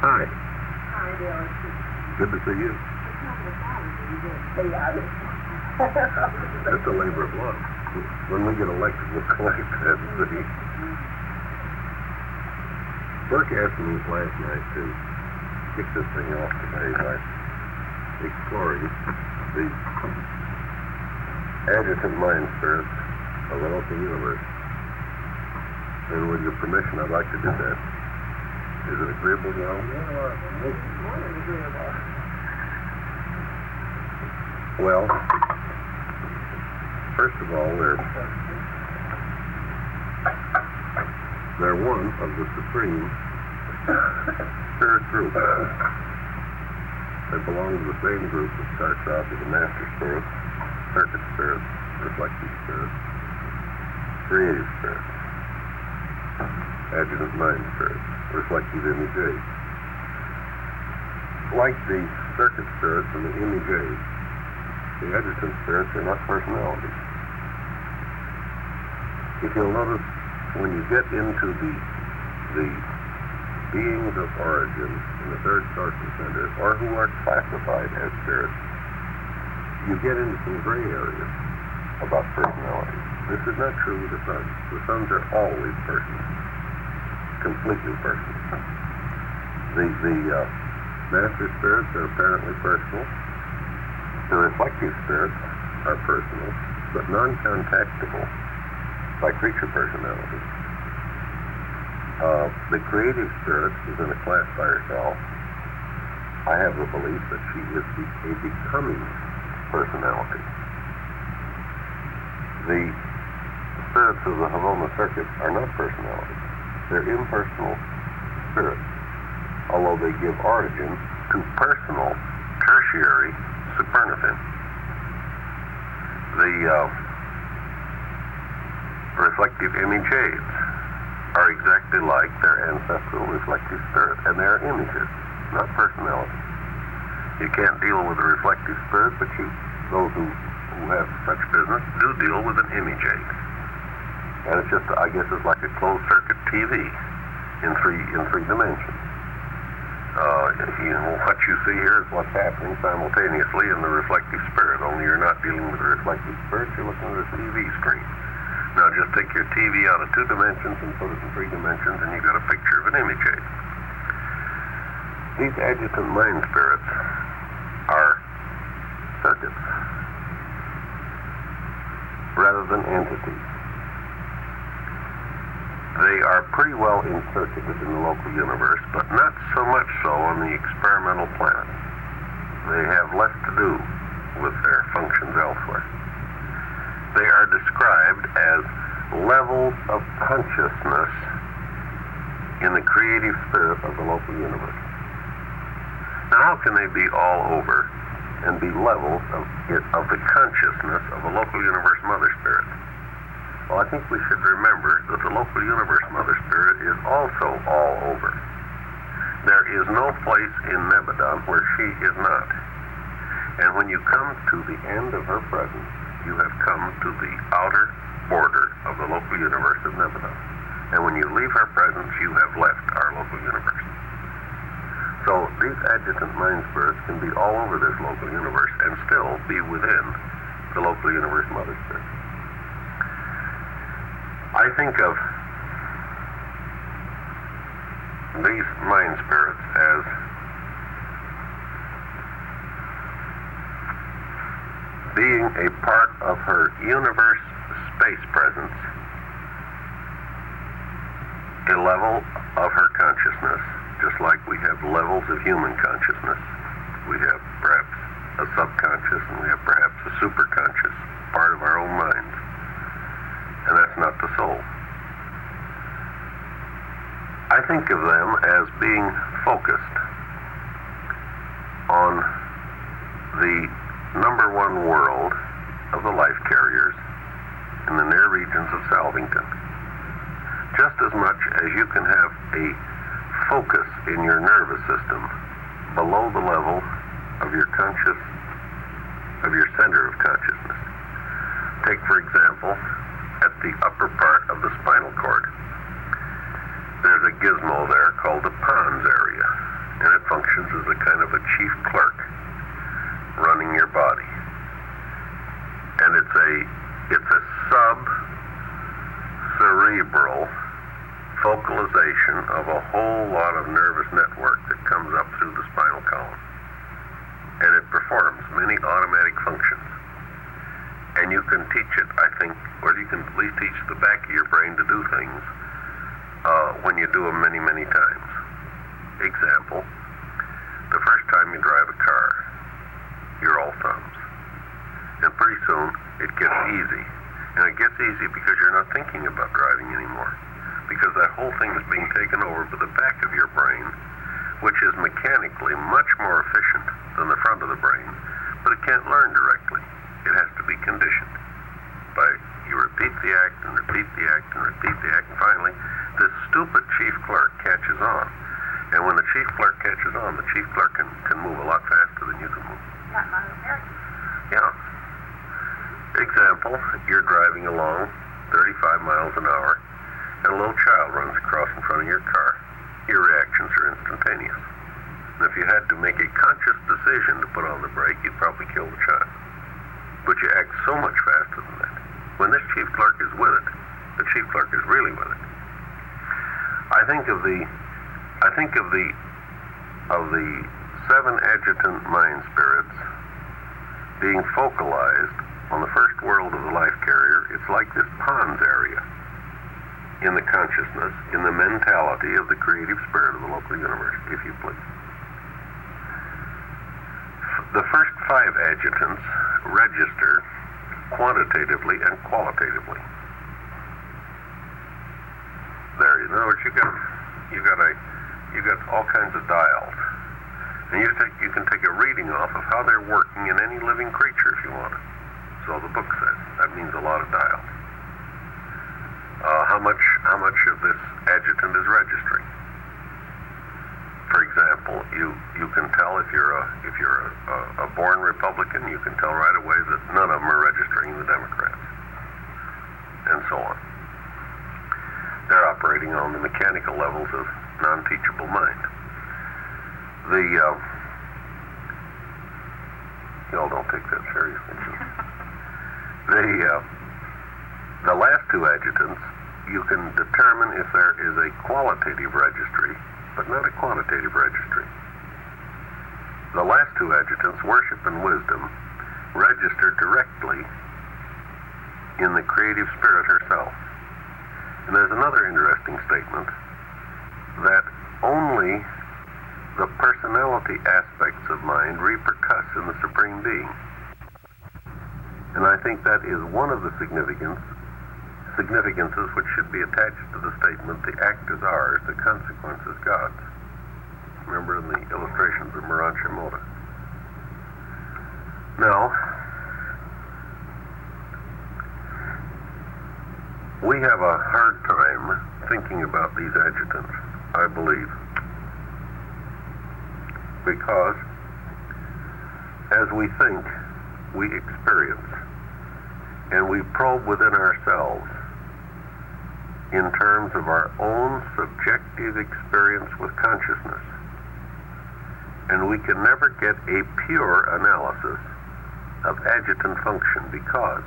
Hi. Hi, Bill. Good to see you. That's a labor of love. When we get elected, we'll collect that city. Burke asked me last night to kick this thing off today by exploring the adjutant mind spirits of the local universe. And with your permission, I'd like to do that. Is it agreeable, Joe? More than agreeable. Well, first of all, they're one of the supreme spirit groups. They belong to the same group that starts out with the master spirits, circuit spirits, reflective spirits, creative spirits, adjutant mind spirits, reflective image aids. Like the circuit spirits and the image aids, the adjutant spirits are not personalities. If you'll notice, when you get into the beings of origin in the third sources centers, or who are classified as spirits, you get into some gray areas about personality. This is not true with the sons. The sons are always personal, completely personal. The master spirits are apparently personal. The reflective spirits are personal, but non-contactable by creature personalities. The creative spirit is in a class by herself. I have the belief that she is a becoming personality. The spirits of the Havona circuit are not personalities. They're impersonal spirits, although they give origin to personal tertiary supernovae. The reflective image aids are exactly like their ancestral reflective spirit, and they are images, not personalities. You can't deal with a reflective spirit, but those who have such business do deal with an image aid. And it's just, I guess it's like a closed circuit TV in three dimensions. What you see here is what's happening simultaneously in the reflective spirit, only you're not dealing with the reflective spirit, you're looking at a TV screen. Now just take your TV out of 2 dimensions and put it in 3 dimensions and you've got a picture of an image aid. These adjutant mind spirits are circuits rather than entities. They are pretty well inserted in the local universe, but not so much so on the experimental planet. They have less to do with their functions elsewhere. They are described as levels of consciousness in the creative spirit of the local universe. Now, how can they be all over and be levels of the consciousness of the local universe mother spirit? Well, I think we should remember that the local universe mother spirit is also all over. There is no place in Nebadon where she is not. And when you come to the end of her presence, you have come to the outer border of the local universe of Nebadon. And when you leave her presence, you have left our local universe. So these adjutant mind spirits can be all over this local universe and still be within the local universe mother spirit. I think of these mind spirits as being a part of her universe space presence, a level of her consciousness, just like we have levels of human consciousness. We have perhaps a subconscious, and we have perhaps a superconscious, part of our own minds. And that's not the soul. I think of them as being focused on the number one world of the life carriers in the near regions of Salvington. Just as much as you can have a focus in your nervous system below the level of your center of consciousness. Take, for example, at the upper part of the spinal cord, there's a gizmo there called the pons area, and it functions as a kind of a chief clerk running your body. And it's a sub-cerebral focalization of a whole lot of nervous network that comes up through the spinal column. And it performs many automatic functions. And you can teach it, I think, or you can at least teach the back of your brain to do things when you do them many, many times. Example, the first time you drive a car, you're all thumbs. And pretty soon, it gets easy. And it gets easy because you're not thinking about driving anymore. Because that whole thing is being taken over by the back of your brain, which is mechanically much more efficient than the front of the brain, but it can't learn directly. It has to be conditioned. You repeat the act and repeat the act and repeat the act, and finally, this stupid chief clerk catches on. And when the chief clerk catches on, the chief clerk can move a lot faster than you can move. Not my parents. Yeah. Example, you're driving along 35 miles an hour, and a little child runs across in front of your car. Your reactions are instantaneous. And if you had to make a conscious decision to put on the brake, you'd probably kill the child. But you act so much faster than that. When this chief clerk is with it, the chief clerk is really with it. I think of the seven adjutant mind spirits being focalized on the first world of the life carrier. It's like this pons area in the consciousness, in the mentality of the creative spirit of the local universe, if you please. The first five adjutants register quantitatively and qualitatively. There, in other words, you got all kinds of dials, and you can take a reading off of how they're working in any living creature if you want it. So the book says that means a lot of dials. How much of this adjutant is registering? For example, you can tell if you're a born Republican, you can tell right away that none of them are registering the Democrats, and so on. They're operating on the mechanical levels of non-teachable mind. Y'all don't take that seriously. The last two adjutants, you can determine if there is a qualitative registry, but not a quantitative registry. The last two adjutants, worship and wisdom, register directly in the creative spirit herself. And there's another interesting statement that only the personality aspects of mind repercuss in the Supreme Being. And I think that is one of the significances which should be attached to the statement, the act is ours, the consequence is God's. Remember in the illustrations of Miran Shimoda. Now, we have a hard time thinking about these adjutants, I believe, because as we think, we experience, and we probe within ourselves in terms of our own subjective experience with consciousness. And we can never get a pure analysis of adjutant function because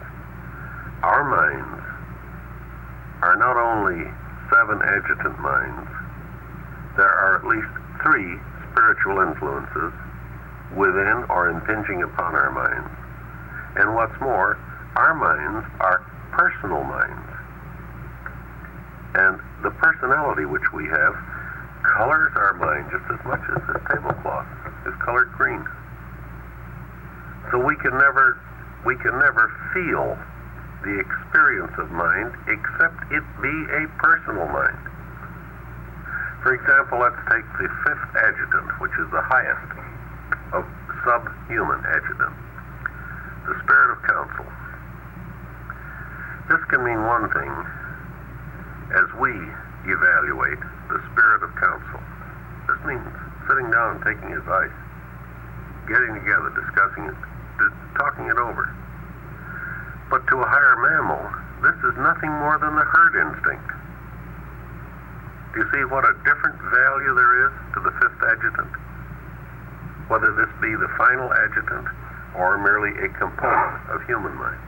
our minds are not only seven adjutant minds, there are at least three spiritual influences within or impinging upon our minds. And what's more, our minds are personal minds. And the personality which we have colors our mind just as much as this tablecloth is colored green. So we can never feel the experience of mind except it be a personal mind. For example, let's take the fifth adjutant, which is the highest of subhuman adjutants, the spirit of counsel. This can mean one thing as we evaluate the spirit of counsel. This means sitting down and taking advice, getting together, discussing it, talking it over. But to a higher mammal, this is nothing more than the herd instinct. Do you see what a different value there is to the fifth adjutant? Whether this be the final adjutant or merely a component of human mind.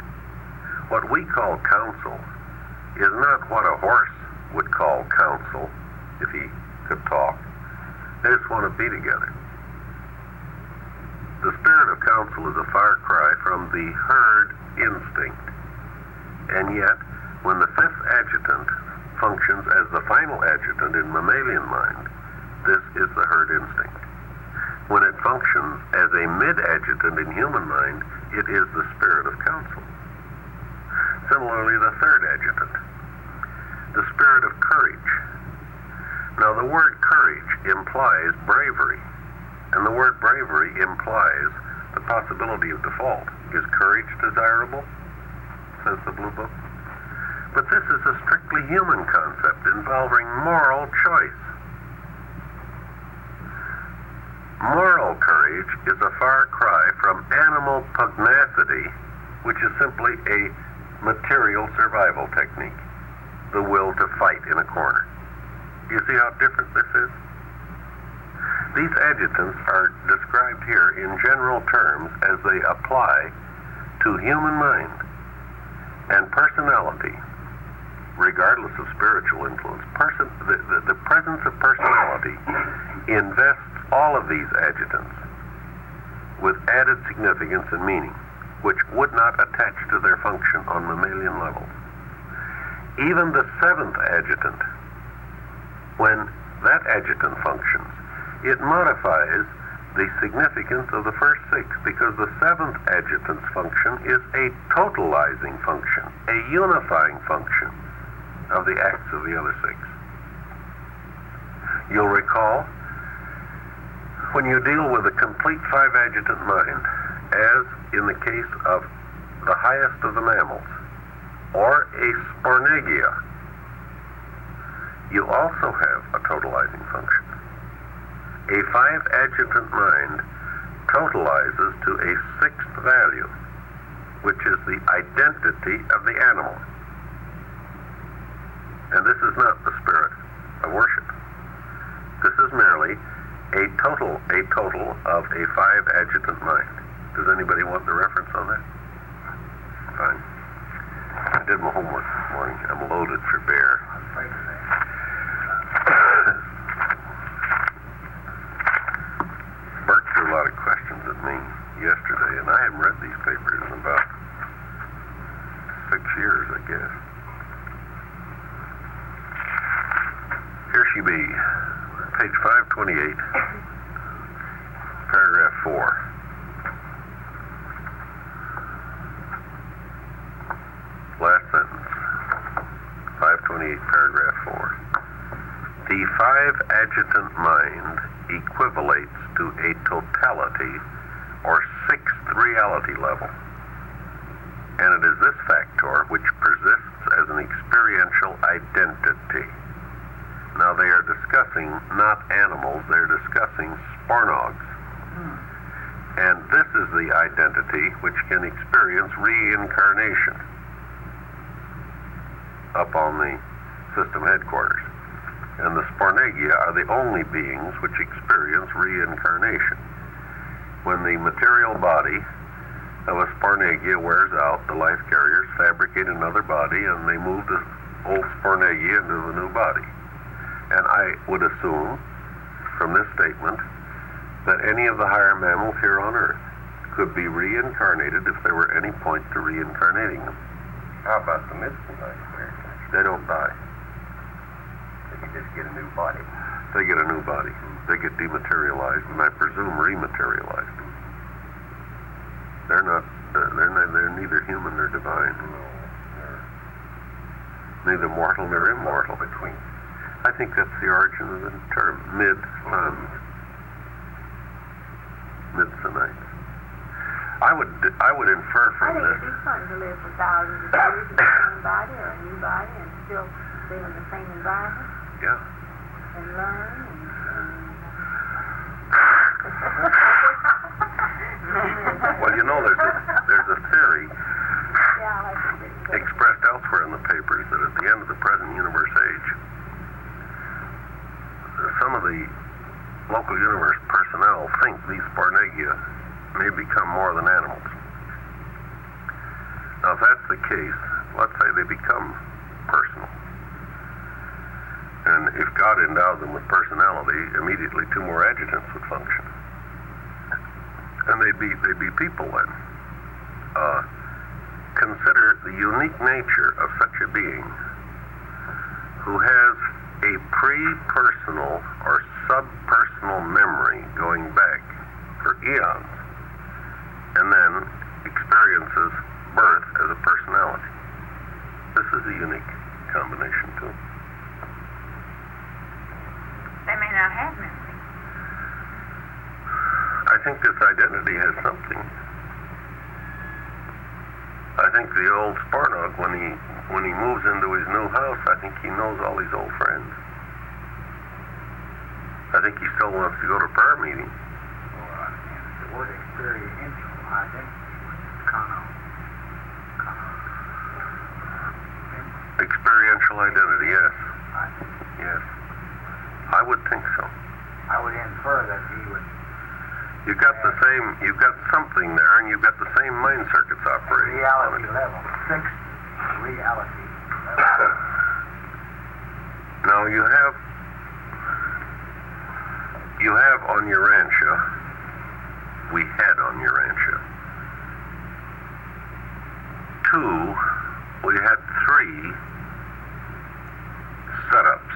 What we call counsel is not what a horse would call counsel if he could talk. They just want to be together. The spirit of counsel is a far cry from the herd instinct. And yet, when the fifth adjutant functions as the final adjutant in mammalian mind, this is the herd instinct. When it functions as a mid-adjutant in human mind, it is the spirit of counsel. Similarly, the third adjutant, the spirit of courage. Now, the word courage implies bravery, and the word bravery implies the possibility of default. Is courage desirable? Says the Blue Book. But this is a strictly human concept involving moral choice. Moral courage is a far cry from animal pugnacity, which is simply a material survival technique, the will to fight in a corner. Do you see how different this is? These adjutants are described here in general terms as they apply to human mind and personality, regardless of spiritual influence. The presence of personality invests all of these adjutants with added significance and meaning, which would not attach to their function on mammalian levels. Even the seventh adjutant, when that adjutant functions, it modifies the significance of the first six, because the seventh adjutant's function is a totalizing function, a unifying function of the acts of the other six. You'll recall, when you deal with a complete five-adjutant mind, as in the case of the highest of the mammals, or a spornegia, you also have a totalizing function. A five-adjutant mind totalizes to a sixth value, which is the identity of the animal. And this is not the spirit of worship. This is merely a total of a five-adjutant mind. Does anybody want the reference on that? Fine. I did my homework this morning. I'm loaded for bear. Bert threw a lot of questions at me yesterday, and I haven't read these papers in about 6 years, I guess. Here she be, page 528, paragraph 4. Last sentence, 528, paragraph 4. The five-adjutant mind equivalates to a totality or sixth reality level. And it is this factor which persists as an experiential identity. Now they are discussing not animals, they're discussing spornogs. And this is the identity which can experience reincarnation up on the system headquarters. And the spornegia are the only beings which experience reincarnation. When the material body of a spornegia wears out, the life carriers fabricate another body and they move the old spornegia into the new body. And I would assume from this statement that any of the higher mammals here on Earth could be reincarnated if there were any point to reincarnating them. How about the mystical life? They don't die. They can just get a new body. they get a new body. They get dematerialized, and I presume rematerialized. They're not. They're neither human nor divine. Neither mortal nor immortal. Between. I think that's the origin of the term mid-sons. Mid-sonites. I would infer I from think this. it'd be fun to live for thousands of years in the same body or a new body and still live in the same environment Yeah. and learn and Well, you know, there's a theory yeah, I like to think expressed elsewhere in the papers that at the end of the present universe age, some of the local universe personnel think these Sparnegia may become more than animals. Now, if that's the case, let's say they become personal. And if God endowed them with personality, immediately two more adjutants would function. And they'd be people then. Consider the unique nature of such a being who has a pre-personal or sub-personal memory going back for eons, and then experiences birth as a personality. This is a unique combination too. They may not have memory. I think this identity has something. I think the old Sparnog, when he moves into his new house, I think he knows all his old friends. I think he still wants to go to prayer meeting. The word experiential identity was kind of Experiential identity, yes. Yes. I would think so. I would infer that he would. You've got something there, and you've got the same mind circuits operating. Reality level, fixed reality level. Now you have on Urantia, we had on Urantia, we had 3 setups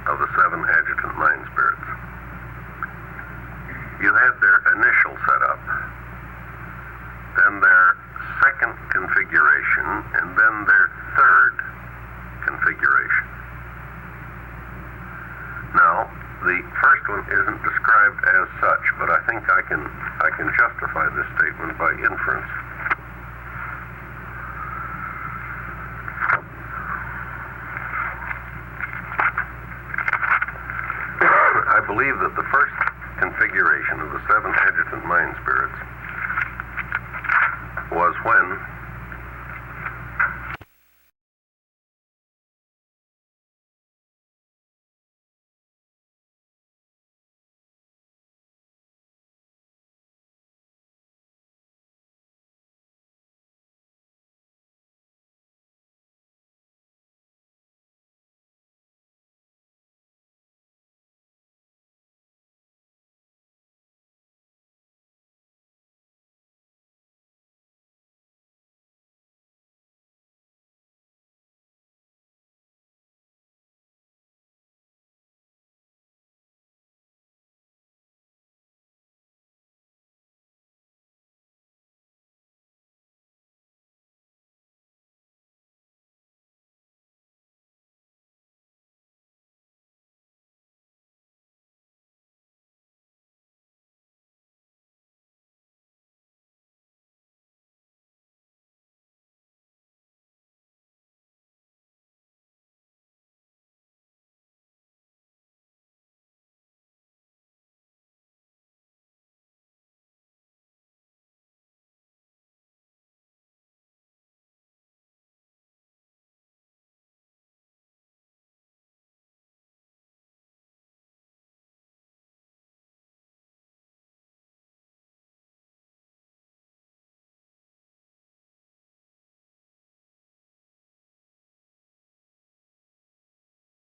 of the 7 adjutant mind spirits. You had their initial setup, then their second configuration, and then their third configuration. Now, the first one isn't described as such, but I think I can justify this statement by inference. I believe that the first configuration of the 7 adjutant mind spirits was when